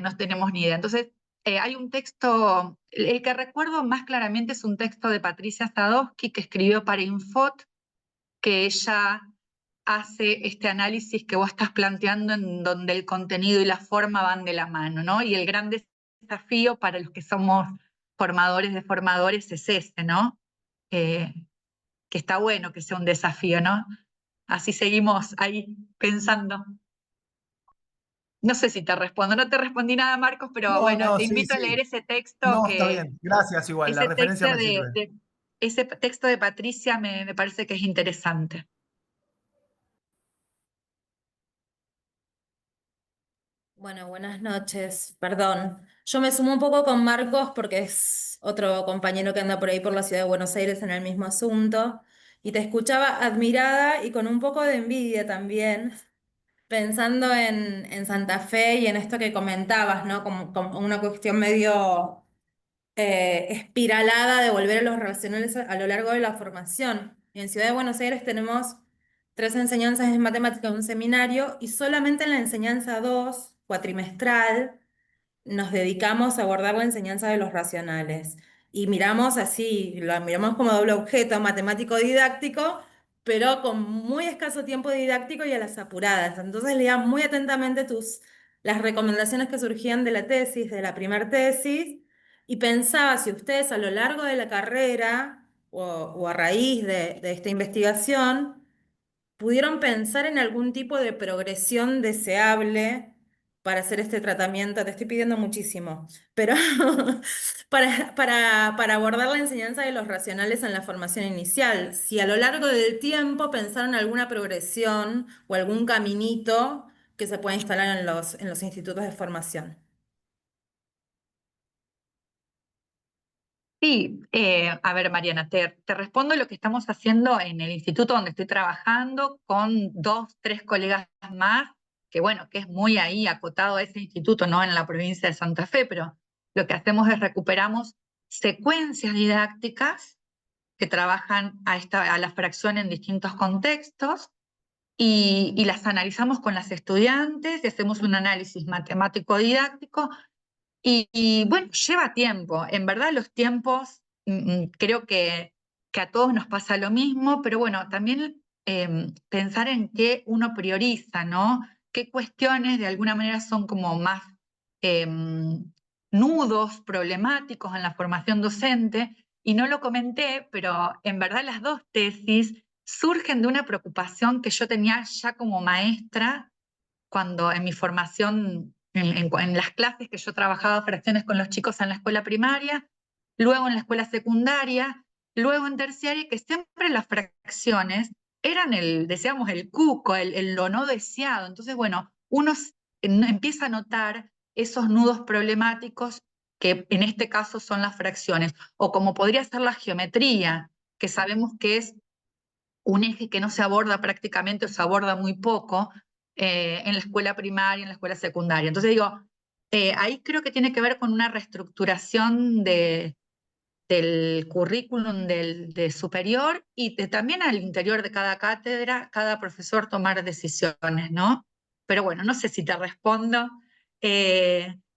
no tenemos ni idea. Entonces, hay un texto, el que recuerdo más claramente es un texto de Patricia Sadowski que escribió para Infot, que ella hace este análisis que vos estás planteando en donde el contenido y la forma van de la mano, ¿no? Y el gran desafío para los que somos formadores de formadores es ese, ¿no? Que está bueno que sea un desafío, ¿no? Así seguimos ahí pensando. No sé si te respondo, no te respondí nada, Marcos, pero No, bueno, no, te sí, invito a leer sí. ese texto No, está bien. Gracias igual, la ese referencia texto me sirve. ese texto de Patricia me parece que es interesante. Bueno, buenas noches, perdón. Yo me sumo un poco con Marcos porque es otro compañero que anda por ahí por la ciudad de Buenos Aires en el mismo asunto y te escuchaba admirada y con un poco de envidia también, pensando en Santa Fe y en esto que comentabas, ¿no? Como una cuestión medio espiralada de volver a los relacionales a lo largo de la formación. En Ciudad de Buenos Aires tenemos 3 enseñanzas de matemáticas en un seminario y solamente en la enseñanza 2, cuatrimestral, nos dedicamos a abordar la enseñanza de los racionales. Y miramos así, lo miramos como doble objeto, matemático didáctico, pero con muy escaso tiempo didáctico y a las apuradas. Entonces leía muy atentamente las recomendaciones que surgían de la tesis, de la primer tesis, y pensaba si ustedes a lo largo de la carrera o a raíz de esta investigación pudieron pensar en algún tipo de progresión deseable para hacer este tratamiento. Te estoy pidiendo muchísimo, pero para abordar la enseñanza de los racionales en la formación inicial. Si a lo largo del tiempo pensaron alguna progresión o algún caminito que se pueda instalar en los institutos de formación. Sí, a ver, Mariana, te respondo lo que estamos haciendo en el instituto donde estoy trabajando con 2, 3 colegas más, que bueno, que es muy ahí acotado a ese instituto, no en la provincia de Santa Fe, pero lo que hacemos es recuperamos secuencias didácticas que trabajan a la fracción en distintos contextos y las analizamos con las estudiantes y hacemos un análisis matemático didáctico bueno, lleva tiempo. En verdad los tiempos, creo que a todos nos pasa lo mismo, pero bueno, también pensar en qué uno prioriza, ¿no? Qué cuestiones de alguna manera son como más nudos, problemáticos en la formación docente. Y no lo comenté, pero en verdad las 2 tesis surgen de una preocupación que yo tenía ya como maestra cuando en mi formación, en las clases que yo trabajaba fracciones con los chicos en la escuela primaria, luego en la escuela secundaria, luego en terciaria, que siempre las fracciones eran decíamos, el cuco, lo no deseado. Entonces, bueno, uno empieza a notar esos nudos problemáticos que en este caso son las fracciones, o como podría ser la geometría, que sabemos que es un eje que no se aborda prácticamente o se aborda muy poco en la escuela primaria, en la escuela secundaria. Entonces digo, ahí creo que tiene que ver con una reestructuración del currículum de superior y también al interior de cada cátedra, cada profesor tomar decisiones, ¿no? Pero bueno, no sé si te respondo.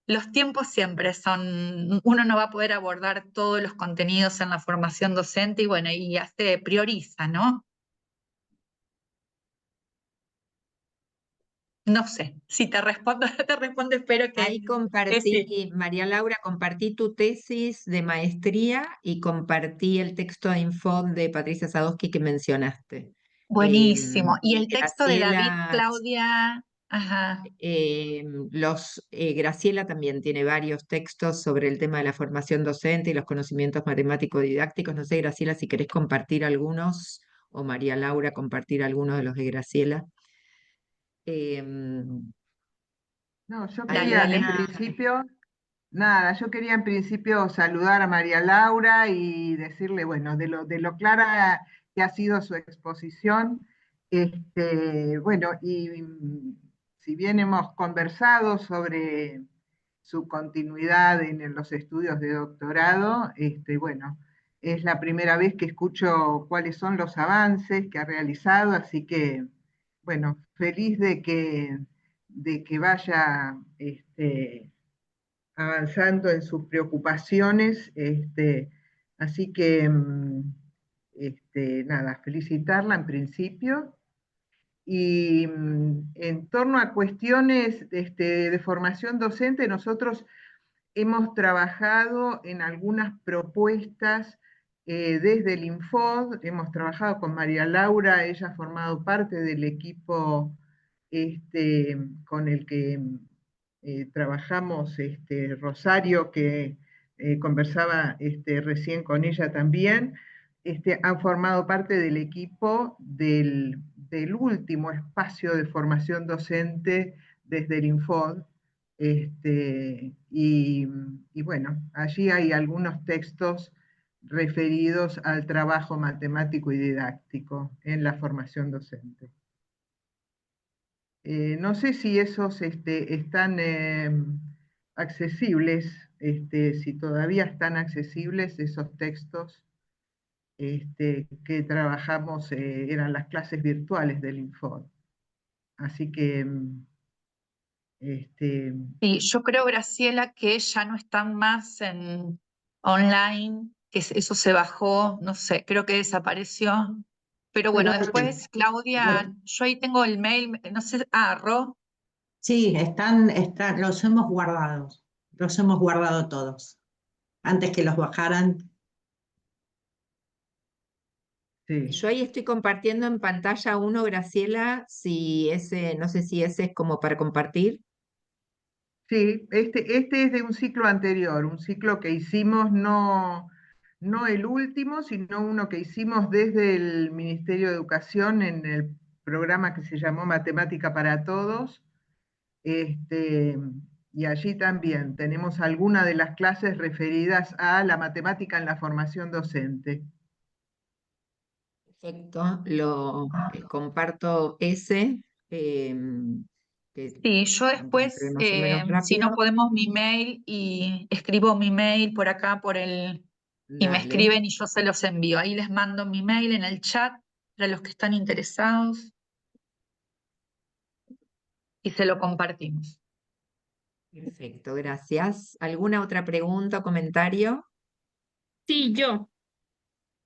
Los tiempos siempre son, uno no va a poder abordar todos los contenidos en la formación docente y bueno, y prioriza, ¿no? No sé, si te respondo, no te respondo, espero que Ahí sí. compartí, María Laura, compartí tu tesis de maestría y compartí el texto de Infod de Patricia Sadowski que mencionaste. Buenísimo. Y Y el texto de David, Graciela, Claudia, ajá. Graciela también tiene varios textos sobre el tema de la formación docente y los conocimientos matemático-didácticos. No sé, Graciela, si querés compartir algunos, o María Laura compartir algunos de los de Graciela. Em, No, yo hay Dale, quería dale. en una. principio, nada, yo quería en principio saludar a María Laura y decirle, bueno, de lo clara que ha sido su exposición, bueno, y si bien hemos conversado sobre su continuidad en los estudios de doctorado, bueno, es la primera vez que escucho cuáles son los avances que ha realizado, así que, bueno, feliz de que vaya avanzando en sus preocupaciones, así que, nada, felicitarla en principio. Y en torno a cuestiones de formación docente, nosotros hemos trabajado en algunas propuestas desde el Infod, hemos trabajado con María Laura, ella ha formado parte del equipo con el que trabajamos, Rosario, que conversaba recién con ella también, han formado parte del equipo del último espacio de formación docente desde el Infod. Y bueno, allí hay algunos textos referidos al trabajo matemático y didáctico en la formación docente. No sé si esos están accesibles, si todavía están accesibles esos textos que trabajamos, eran las clases virtuales del Infod. Así que Este, Y yo creo, Graciela, que ya no están más en online, que eso se bajó, no sé, creo que desapareció. Pero bueno, Pero después, Claudia, yo ahí tengo el mail, no sé, Ro. sí, los hemos guardado todos. Antes que los bajaran, sí. Yo ahí estoy compartiendo en pantalla uno, Graciela, si ese, no sé si ese es como para compartir. Sí, este es de un ciclo anterior, un ciclo que hicimos no el último, sino uno que hicimos desde el Ministerio de Educación en el programa que se llamó Matemática para Todos. Y allí también tenemos algunas de las clases referidas a la matemática en la formación docente. Perfecto, lo comparto ese, que Sí, yo encontré después, más o menos si no rápido. podemos, mi mail y escribo mi mail por acá, y me Dale. escriben y yo se los envío. Ahí les mando mi mail en el chat para los que están interesados y se lo compartimos. Perfecto, gracias. ¿Alguna otra pregunta o comentario? Sí, yo.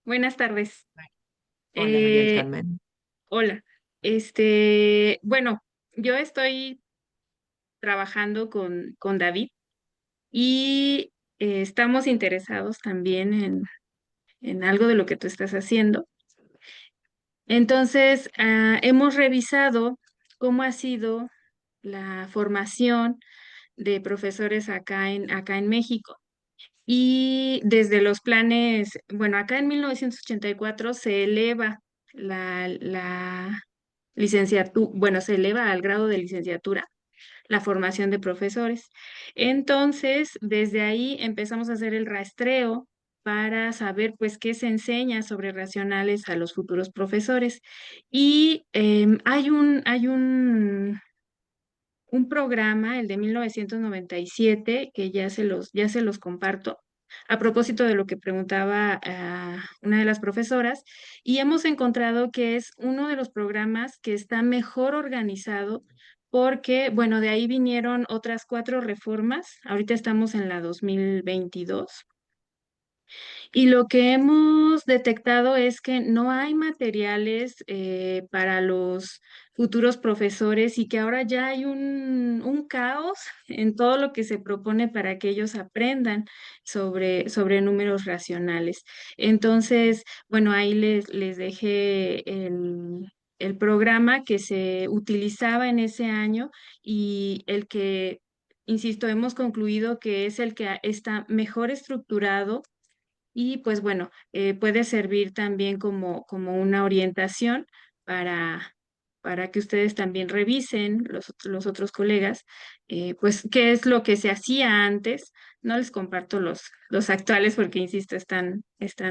Buenas tardes. Hola, María del Eh, Carmen. hola. Bueno, yo estoy trabajando con David y estamos interesados también en algo de lo que tú estás haciendo. Entonces, hemos revisado cómo ha sido la formación de profesores acá en México. Y desde los planes, bueno, acá en 1984 se eleva la licenciatura, bueno, se eleva al grado de licenciatura la formación de profesores. Entonces, desde ahí empezamos a hacer el rastreo para saber, pues, qué se enseña sobre racionales a los futuros profesores. Y un programa, el de 1997, que ya se los comparto, a propósito de lo que preguntaba una de las profesoras, y hemos encontrado que es uno de los programas que está mejor organizado porque, bueno, de ahí vinieron otras 4 reformas, ahorita estamos en la 2022, y lo que hemos detectado es que no hay materiales para los futuros profesores y que ahora ya hay un caos en todo lo que se propone para que ellos aprendan sobre números racionales. Entonces, bueno, ahí les dejé el programa que se utilizaba en ese año y el que, insisto, hemos concluido que es el que está mejor estructurado y pues bueno, puede servir también como una orientación para, para que ustedes también revisen, los otros colegas, pues qué es lo que se hacía antes. No les comparto los actuales porque, insisto, están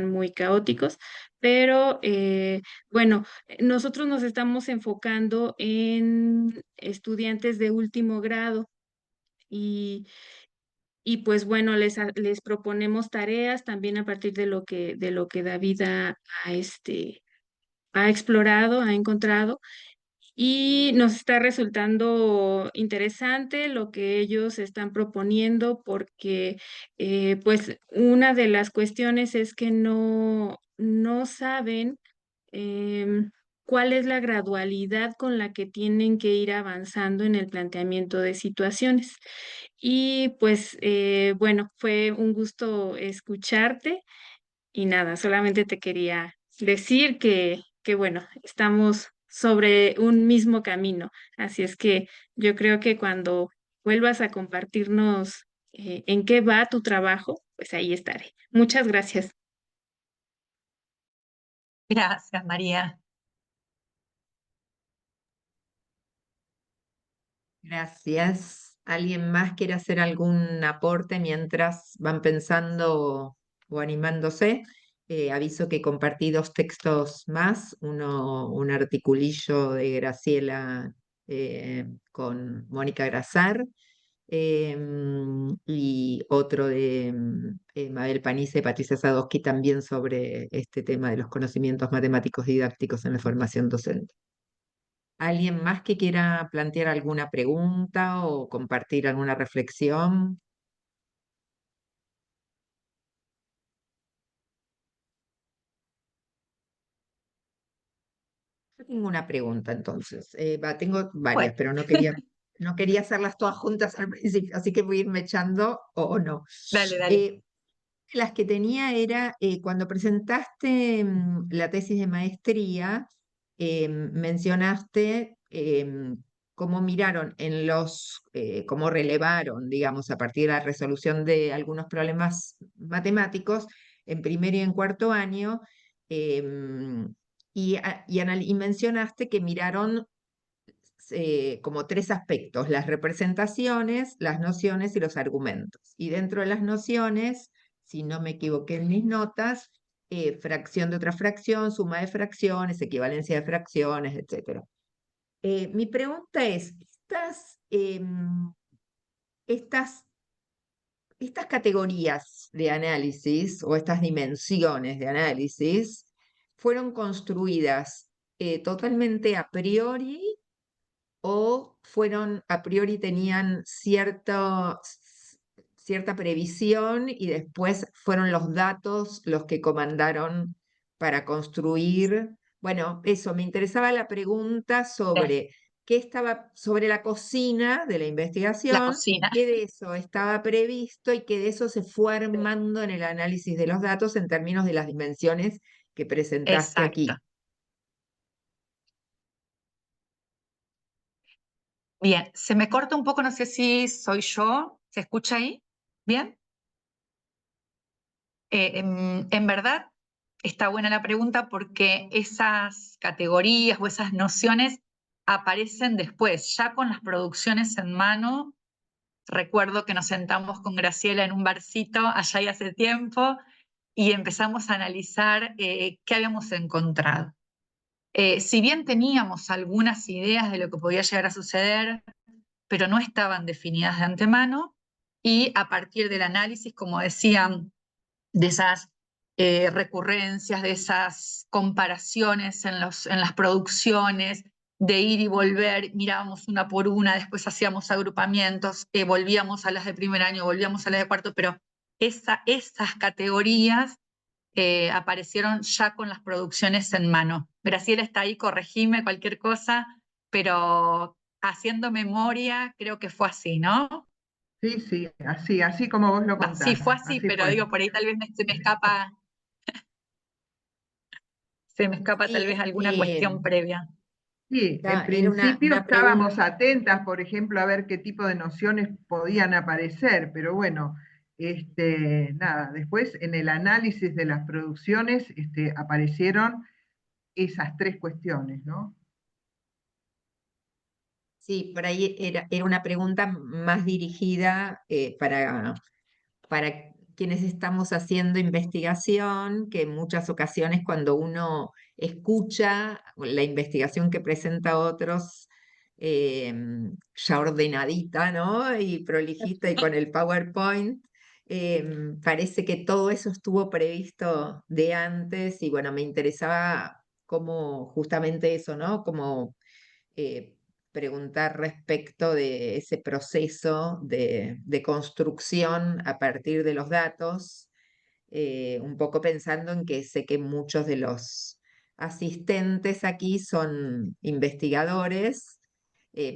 muy caóticos, pero bueno, nosotros nos estamos enfocando en estudiantes de último grado. Y pues bueno, les proponemos tareas también a partir de lo que David ha explorado, ha encontrado, y nos está resultando interesante lo que ellos están proponiendo porque pues una de las cuestiones es que no saben em, cuál es la gradualidad con la que tienen que ir avanzando en el planteamiento de situaciones. Y pues bueno, fue un gusto escucharte y nada, solamente te quería decir que bueno, estamos sobre un mismo camino. Así es que yo creo que cuando vuelvas a compartirnos en qué va tu trabajo, pues ahí estaré. Muchas gracias. Gracias, María. Gracias. ¿Alguien más quiere hacer algún aporte mientras van pensando o animándose? Aviso que compartí 2 textos más, un articulillo de Graciela con Mónica Grazar y otro de Mabel Panice y Patricia Sadowski también sobre este tema de los conocimientos matemáticos didácticos en la formación docente. ¿Alguien más que quiera plantear alguna pregunta o compartir alguna reflexión? Yo tengo una pregunta entonces. Tengo varias, Bueno, pero no quería hacerlas todas juntas al principio, así que voy a irme echando o no. dale, dale. Las que tenía era, cuando presentaste la tesis de maestría, mencionaste cómo miraron cómo relevaron, digamos, a partir de la resolución de algunos problemas matemáticos en primer y en cuarto año, em, y mencionaste que miraron como tres aspectos: las representaciones, las nociones y los argumentos. Y dentro de las nociones, si no me equivoqué en mis notas, fracción de otra fracción, suma de fracciones, equivalencia de fracciones, etc. Mi pregunta es, estas, estas categorías de análisis o estas dimensiones de análisis fueron construidas totalmente a priori, o fueron a priori, tenían cierta previsión y después fueron los datos los que comandaron para construir. Bueno, eso, me interesaba la pregunta sobre qué estaba sobre la cocina de la La investigación, cocina. qué de eso estaba previsto y qué de eso se fue armando en el análisis de los datos en términos de las dimensiones que presentaste aquí. Exacto. Bien, se me corta un poco, no sé si soy yo. ¿Se escucha ahí? ¿Bien? En verdad, está buena la pregunta porque esas categorías o esas nociones aparecen después, ya con las producciones en mano. Recuerdo que nos sentamos con Graciela en un barcito allá y hace tiempo y empezamos a analizar qué habíamos encontrado. Si bien teníamos algunas ideas de lo que podía llegar a suceder, pero no estaban definidas de antemano, y a partir del análisis, como decían, de esas recurrencias, de esas comparaciones en las producciones, de ir y volver, mirábamos una por una, después hacíamos agrupamientos, volvíamos a las de primer año, volvíamos a las de cuarto, pero esas categorías aparecieron ya con las producciones en mano. Graciela está ahí, corregime cualquier cosa, pero haciendo memoria creo que fue así, ¿no? Sí, sí, así como vos lo Sí, contás. fue así, Así pero fue. digo, por ahí tal vez se me escapa tal vez Sí, alguna cuestión previa. Sí, en era principio una estábamos pregunta. atentas, por ejemplo, a ver qué tipo de nociones podían aparecer, pero bueno, nada, después en el análisis de las producciones aparecieron esas tres cuestiones, ¿no? Sí, por ahí era una pregunta más dirigida para quienes estamos haciendo investigación, que en muchas ocasiones cuando uno escucha la investigación que presenta otros, eh, ya ordenadita, ¿no? Y prolijita y con el PowerPoint, parece que todo eso estuvo previsto de antes y bueno, me interesaba cómo justamente eso, ¿no? Como eh, preguntar respecto de ese proceso de construcción a partir de los datos, un poco pensando en que sé que muchos de los asistentes aquí son investigadores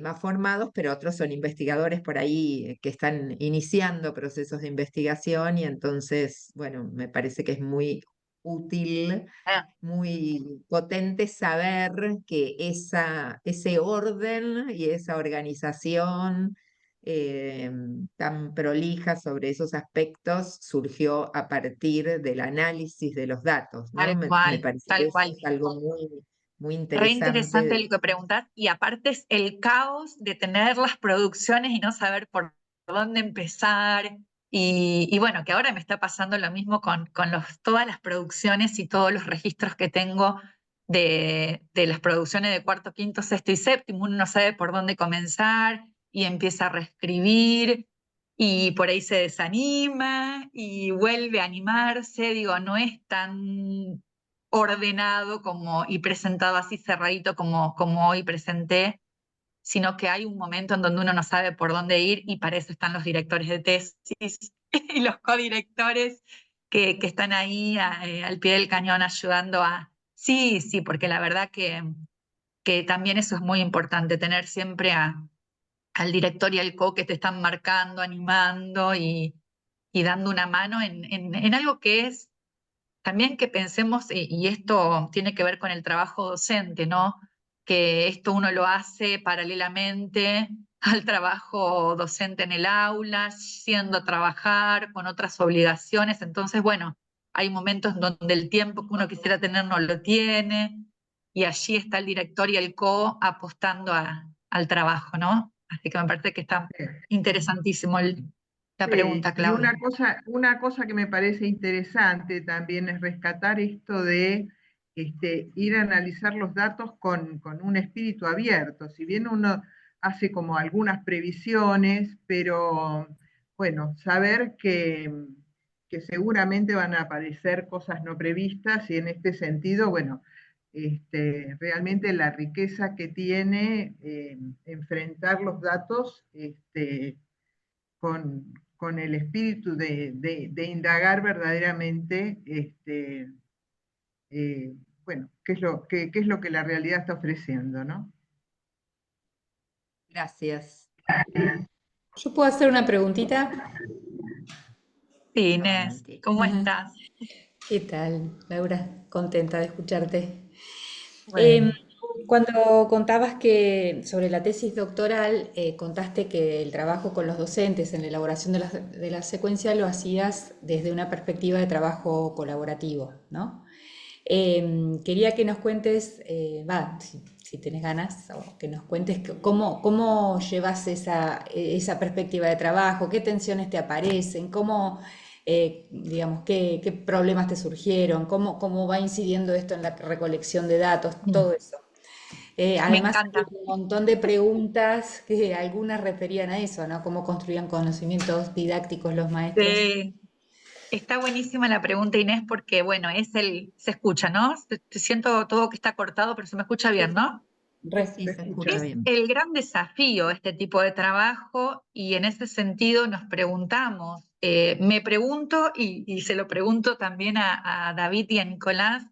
más formados, pero otros son investigadores por ahí que están iniciando procesos de investigación y entonces, bueno, me parece que es muy útil, Ah, muy potente saber que ese orden y esa organización tan prolija sobre esos aspectos surgió a partir del análisis de los datos, ¿no? Me parece que tal eso cual. es algo muy Re interesante. interesante lo que preguntás, y aparte es el caos de tener las producciones y no saber por dónde empezar. Y bueno, que ahora me está pasando lo mismo con todas las producciones y todos los registros que tengo de las producciones de cuarto, quinto, sexto y séptimo. Uno no sabe por dónde comenzar y empieza a reescribir y por ahí se desanima y vuelve a animarse. Digo, no es tan ordenado y presentado así cerradito como hoy presenté, sino que hay un momento en donde uno no sabe por dónde ir y para eso están los directores de tesis y los codirectores que están ahí al pie del cañón ayudando a... Sí, sí, porque la verdad que también eso es muy importante, tener siempre al director y al co que te están marcando, animando y dando una mano en algo que es también que pensemos, y esto tiene que ver con el trabajo docente, ¿no? Que esto uno lo hace paralelamente al trabajo docente en el aula, yendo a trabajar con otras obligaciones. Entonces, bueno, hay momentos donde el tiempo que uno quisiera tener no lo tiene, y allí está el director y el co apostando al trabajo, ¿no? Así que me parece que está interesantísimo la pregunta, Y Claudia. una cosa que me parece interesante también es rescatar esto de ir a analizar los datos con un espíritu abierto. Si bien uno hace como algunas previsiones, pero bueno, saber que seguramente van a aparecer cosas no previstas y en este sentido, bueno, realmente la riqueza que tiene enfrentar los datos con el espíritu de indagar verdaderamente, bueno, qué es lo que la realidad está ofreciendo, ¿no? Gracias. ¿Yo puedo hacer una preguntita? Sí, Inés, ¿cómo estás? ¿Qué tal, Laura? Contenta de escucharte. Bueno. Cuando contabas que sobre la tesis doctoral, contaste que el trabajo con los docentes en la elaboración de la secuencia lo hacías desde una perspectiva de trabajo colaborativo, ¿no? Quería que nos cuentes, si tenés ganas, o que nos cuentes cómo llevas esa perspectiva de trabajo, qué tensiones te aparecen, digamos, qué problemas te surgieron, cómo va incidiendo esto en la recolección de datos, todo eso. Me Además, hay encanta. un montón de preguntas que algunas referían a eso, ¿no? Cómo construían conocimientos didácticos los maestros. Está buenísima la pregunta, Inés, porque bueno, se escucha, ¿no? Te siento todo que está cortado, pero se me escucha bien, ¿no? Sí, se escucha Es bien. el gran desafío este tipo de trabajo y en ese sentido nos preguntamos, me pregunto y se lo pregunto también a David y a Nicolás,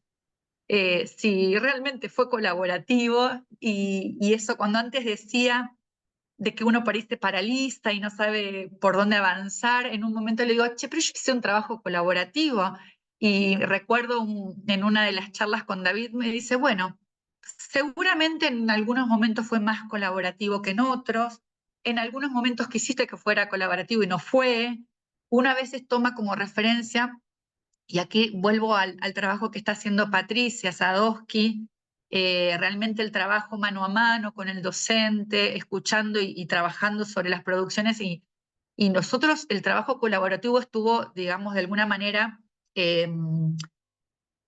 si realmente fue colaborativo y eso cuando antes decía de que uno por ahí se paraliza y no sabe por dónde avanzar, en un momento le digo, che, pero yo hice un trabajo colaborativo. Y recuerdo en una de las charlas con David, me dice, bueno, seguramente en algunos momentos fue más colaborativo que en otros, en algunos momentos quisiste que fuera colaborativo y no fue. Una vez toma como referencia, y aquí vuelvo al trabajo que está haciendo Patricia Sadowski, realmente el trabajo mano a mano con el docente, escuchando y trabajando sobre las producciones y nosotros el trabajo colaborativo estuvo, digamos, de alguna manera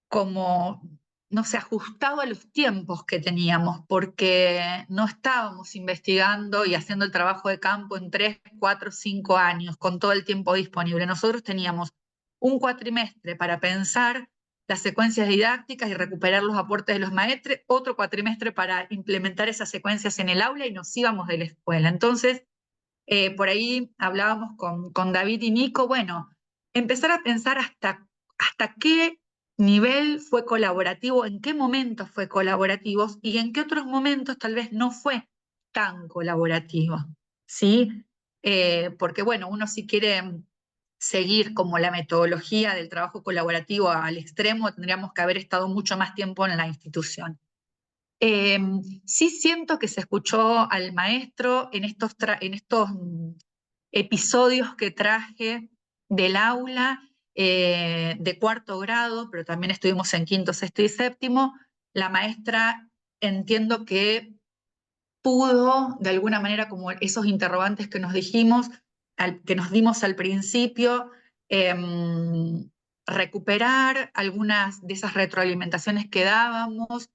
como, no sé, ajustado a los tiempos que teníamos, porque no estábamos investigando y haciendo el trabajo de campo en 3, 4, 5 años, con todo el tiempo disponible. Nosotros teníamos un cuatrimestre para pensar las secuencias didácticas y recuperar los aportes de los maestres, otro cuatrimestre para implementar esas secuencias en el aula y nos íbamos de la escuela. Entonces, por ahí hablábamos con David y Nico, bueno, empezar a pensar hasta qué nivel fue colaborativo, en qué momentos fue colaborativo y en qué otros momentos tal vez no fue tan colaborativo, ¿sí? Porque bueno, uno si quiere seguir como la metodología del trabajo colaborativo al extremo, tendríamos que haber estado mucho más tiempo en la institución. Sí siento que se escuchó al maestro en estos episodios que traje del aula de cuarto grado, pero también estuvimos en quinto, sexto y séptimo. La maestra entiendo que pudo, de alguna manera, como esos interrogantes que nos dijimos, que nos dimos al principio, recuperar algunas de esas retroalimentaciones que dábamos,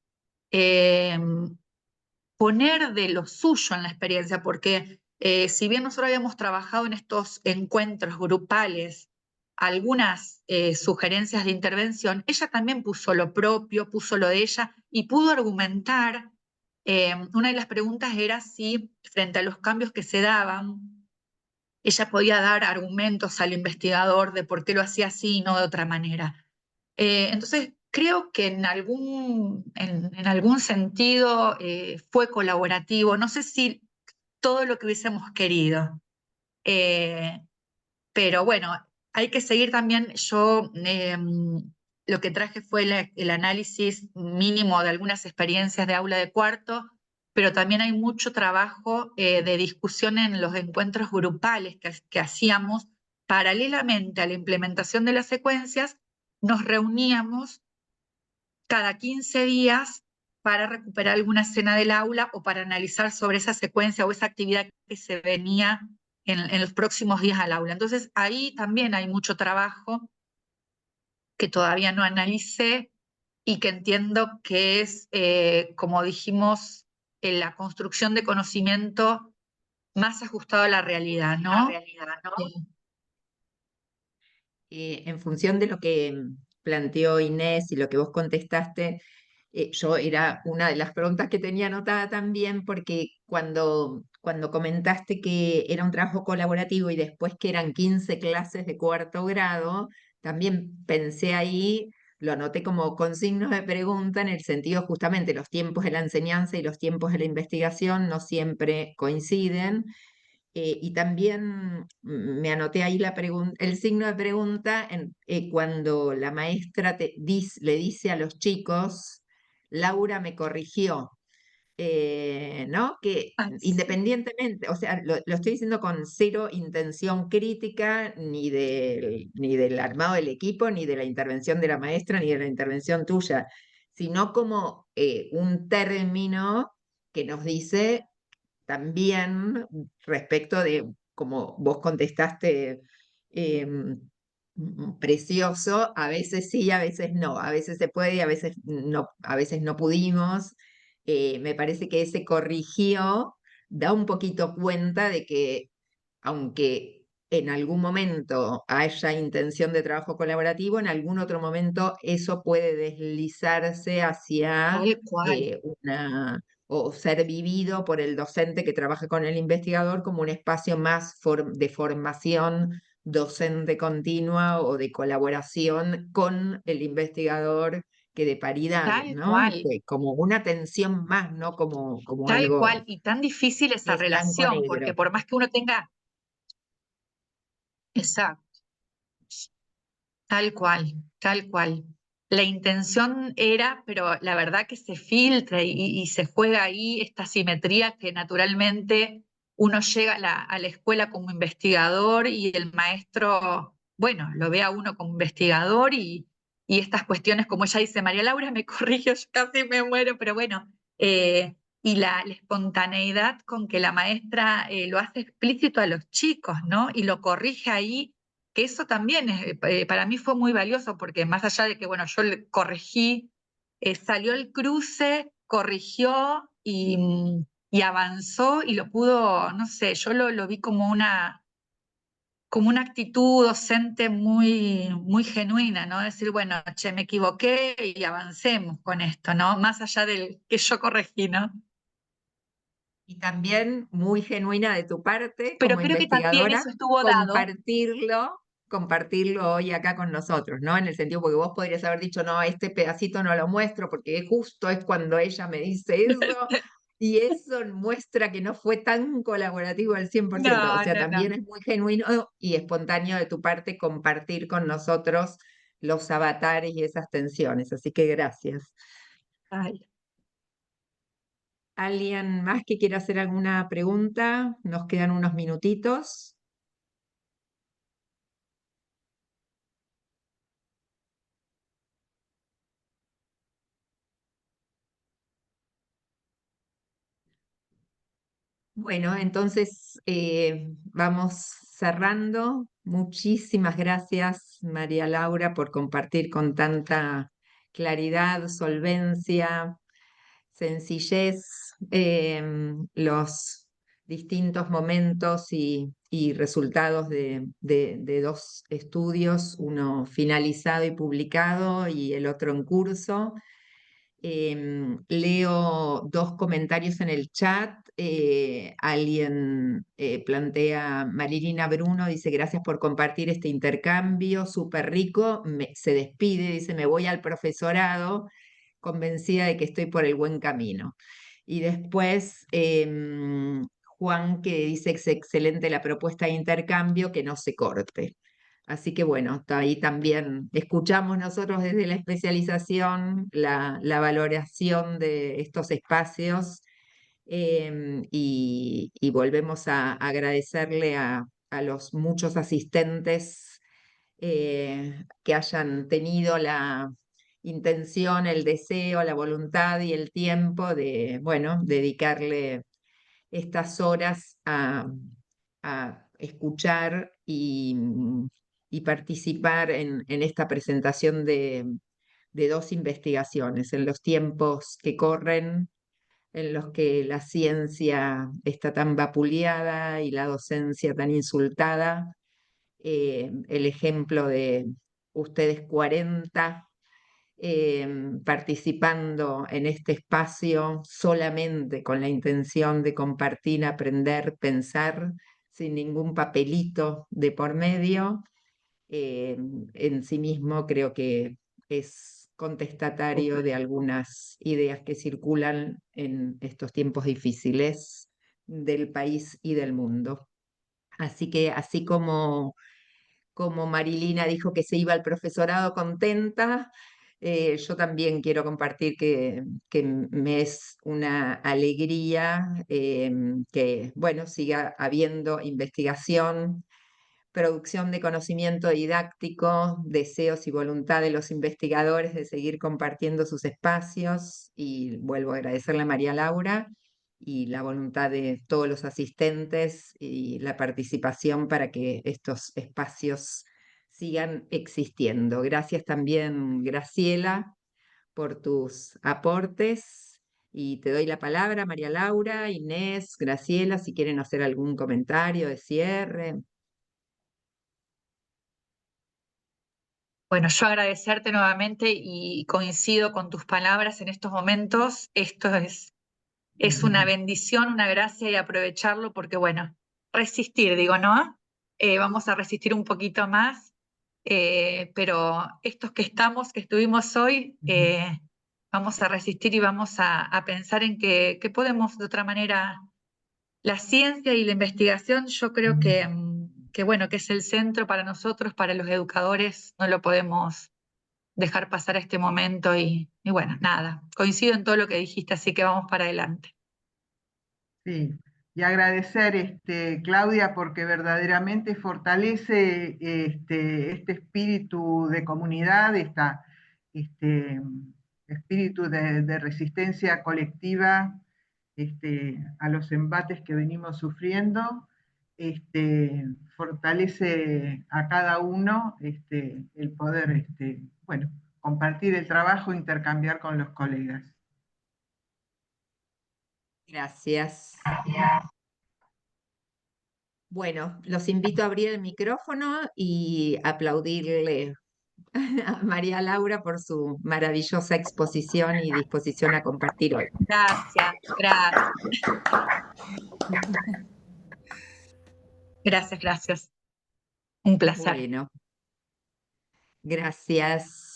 poner de lo suyo en la experiencia, porque si bien nosotros habíamos trabajado en estos encuentros grupales algunas sugerencias de intervención, ella también puso lo propio, puso lo de ella y pudo argumentar. Una de las preguntas era si, frente a los cambios que se daban, ella podía dar argumentos al investigador de por qué lo hacía así y no de otra manera. Entonces, creo que en algún sentido fue colaborativo. No sé si todo lo que hubiésemos querido. Pero bueno, hay que seguir también. Yo lo que traje fue el análisis mínimo de algunas experiencias de aula de cuarto, pero también hay mucho trabajo de discusión en los encuentros grupales que hacíamos paralelamente a la implementación de las secuencias. Nos reuníamos cada 15 días para recuperar alguna escena del aula o para analizar sobre esa secuencia o esa actividad que se venía en los próximos días al aula. Entonces ahí también hay mucho trabajo que todavía no analicé y que entiendo que es, como dijimos, la construcción de conocimiento más ajustado a la realidad, ¿no? En función de lo que planteó Inés y lo que vos contestaste, yo era una de las preguntas que tenía anotada también, porque cuando comentaste que era un trabajo colaborativo y después que eran 15 clases de cuarto grado, también pensé ahí, lo anoté como con signos de pregunta en el sentido justamente los tiempos de la enseñanza y los tiempos de la investigación no siempre coinciden. Y también me anoté ahí el signo de pregunta cuando la maestra le dice a los chicos, Laura me corrigió, ¿no? Que Ay, sí. independientemente, o sea, lo estoy diciendo con cero intención crítica, ni del armado del equipo, ni de la intervención de la maestra, ni de la intervención tuya, sino como un término que nos dice también respecto de, como vos contestaste, precioso, a veces sí, a veces no, a veces se puede y a veces no pudimos. Me parece que ese corrigió da un poquito cuenta de que aunque en algún momento haya intención de trabajo colaborativo, en algún otro momento eso puede deslizarse hacia Tal cual. o ser vivido por el docente que trabaja con el investigador como un espacio más de formación docente continua o de colaboración con el investigador que de paridad, Tal ¿no? cual. Como una tensión más, ¿no? Como Tal algo cual. Y tan difícil que esa es relación, blanco-negro. porque por más que uno tenga... Exacto. Tal cual, tal cual. La intención era, pero la verdad que se filtra y se juega ahí esta simetría que naturalmente uno llega a la escuela como investigador y el maestro, bueno, lo ve a uno como investigador y estas cuestiones, como ella dice, María Laura me corrigió, yo casi me muero, pero bueno, y la espontaneidad con que la maestra lo hace explícito a los chicos, ¿no? Y lo corrige ahí, que eso también para mí fue muy valioso, porque más allá de que, bueno, yo le corregí, salió el cruce, corrigió y avanzó y lo pudo, no sé, yo lo vi como una actitud docente muy, muy genuina, ¿no? Decir, bueno, che, me equivoqué y avancemos con esto, ¿no? Más allá del que yo corregí, ¿no? Y también muy genuina de tu parte Pero como creo que también investigadora, eso estuvo dado. compartirlo hoy acá con nosotros, ¿no? En el sentido, porque vos podrías haber dicho, no, este pedacito no lo muestro porque justo es cuando ella me dice eso, y eso muestra que no fue tan colaborativo al 100%. O No, sea, no, no. también es muy genuino y espontáneo de tu parte compartir con nosotros los avatares y esas tensiones. Así que gracias. Ay. ¿Alguien más que quiera hacer alguna pregunta? Nos quedan unos minutitos. Bueno, entonces vamos cerrando. Muchísimas gracias, María Laura, por compartir con tanta claridad, solvencia, sencillez distintos momentos y resultados de 2 estudios, uno finalizado y publicado y el otro en curso. Leo 2 comentarios en el chat. Alguien plantea, Marilina Bruno dice, gracias por compartir este intercambio, súper rico. Se despide, dice, me voy al profesorado, convencida de que estoy por el buen camino. Y después Juan, que dice que es excelente la propuesta de intercambio, que no se corte. Así que bueno, ahí también escuchamos nosotros desde la especialización la valoración de estos espacios y volvemos a agradecerle a los muchos asistentes que hayan tenido la intención, el deseo, la voluntad y el tiempo de, bueno, dedicarle estas horas a escuchar y participar en esta presentación de 2 investigaciones en los tiempos que corren, en los que la ciencia está tan vapuleada y la docencia tan insultada. El ejemplo de ustedes 40 participando en este espacio solamente con la intención de compartir, aprender, pensar, sin ningún papelito de por medio, en sí mismo creo que es contestatario de algunas ideas que circulan en estos tiempos difíciles del país y del mundo. Así que así como Marilina dijo que se iba al profesorado contenta, yo también quiero compartir que me es una alegría que, bueno, siga habiendo investigación, producción de conocimiento didáctico, deseos y voluntad de los investigadores de seguir compartiendo sus espacios. Y vuelvo a agradecerle a María Laura y la voluntad de todos los asistentes y la participación para que estos espacios sigan existiendo. Gracias también, Graciela, por tus aportes. Y te doy la palabra, María Laura, Inés, Graciela, si quieren hacer algún comentario de cierre. Bueno, yo agradecerte nuevamente y coincido con tus palabras en estos momentos. Esto es una bendición, una gracia y aprovecharlo porque, bueno, resistir, digo, ¿no? Vamos a resistir un poquito más, pero estos que estuvimos hoy, vamos a resistir y vamos a pensar en que podemos de otra manera. La ciencia y la investigación, yo creo que bueno, que es el centro para nosotros, para los educadores, no lo podemos dejar pasar este momento y bueno, nada, coincido en todo lo que dijiste, así que vamos para adelante. Sí, y agradecer, Claudia, porque verdaderamente fortalece este espíritu de comunidad, este espíritu de resistencia colectiva a los embates que venimos sufriendo, fortalece a cada uno el poder bueno, compartir el trabajo, intercambiar con los colegas. Gracias. Bueno, los invito a abrir el micrófono y aplaudirle a María Laura por su maravillosa exposición y disposición a compartir hoy. Gracias, gracias. Gracias. Un placer. Bueno, gracias.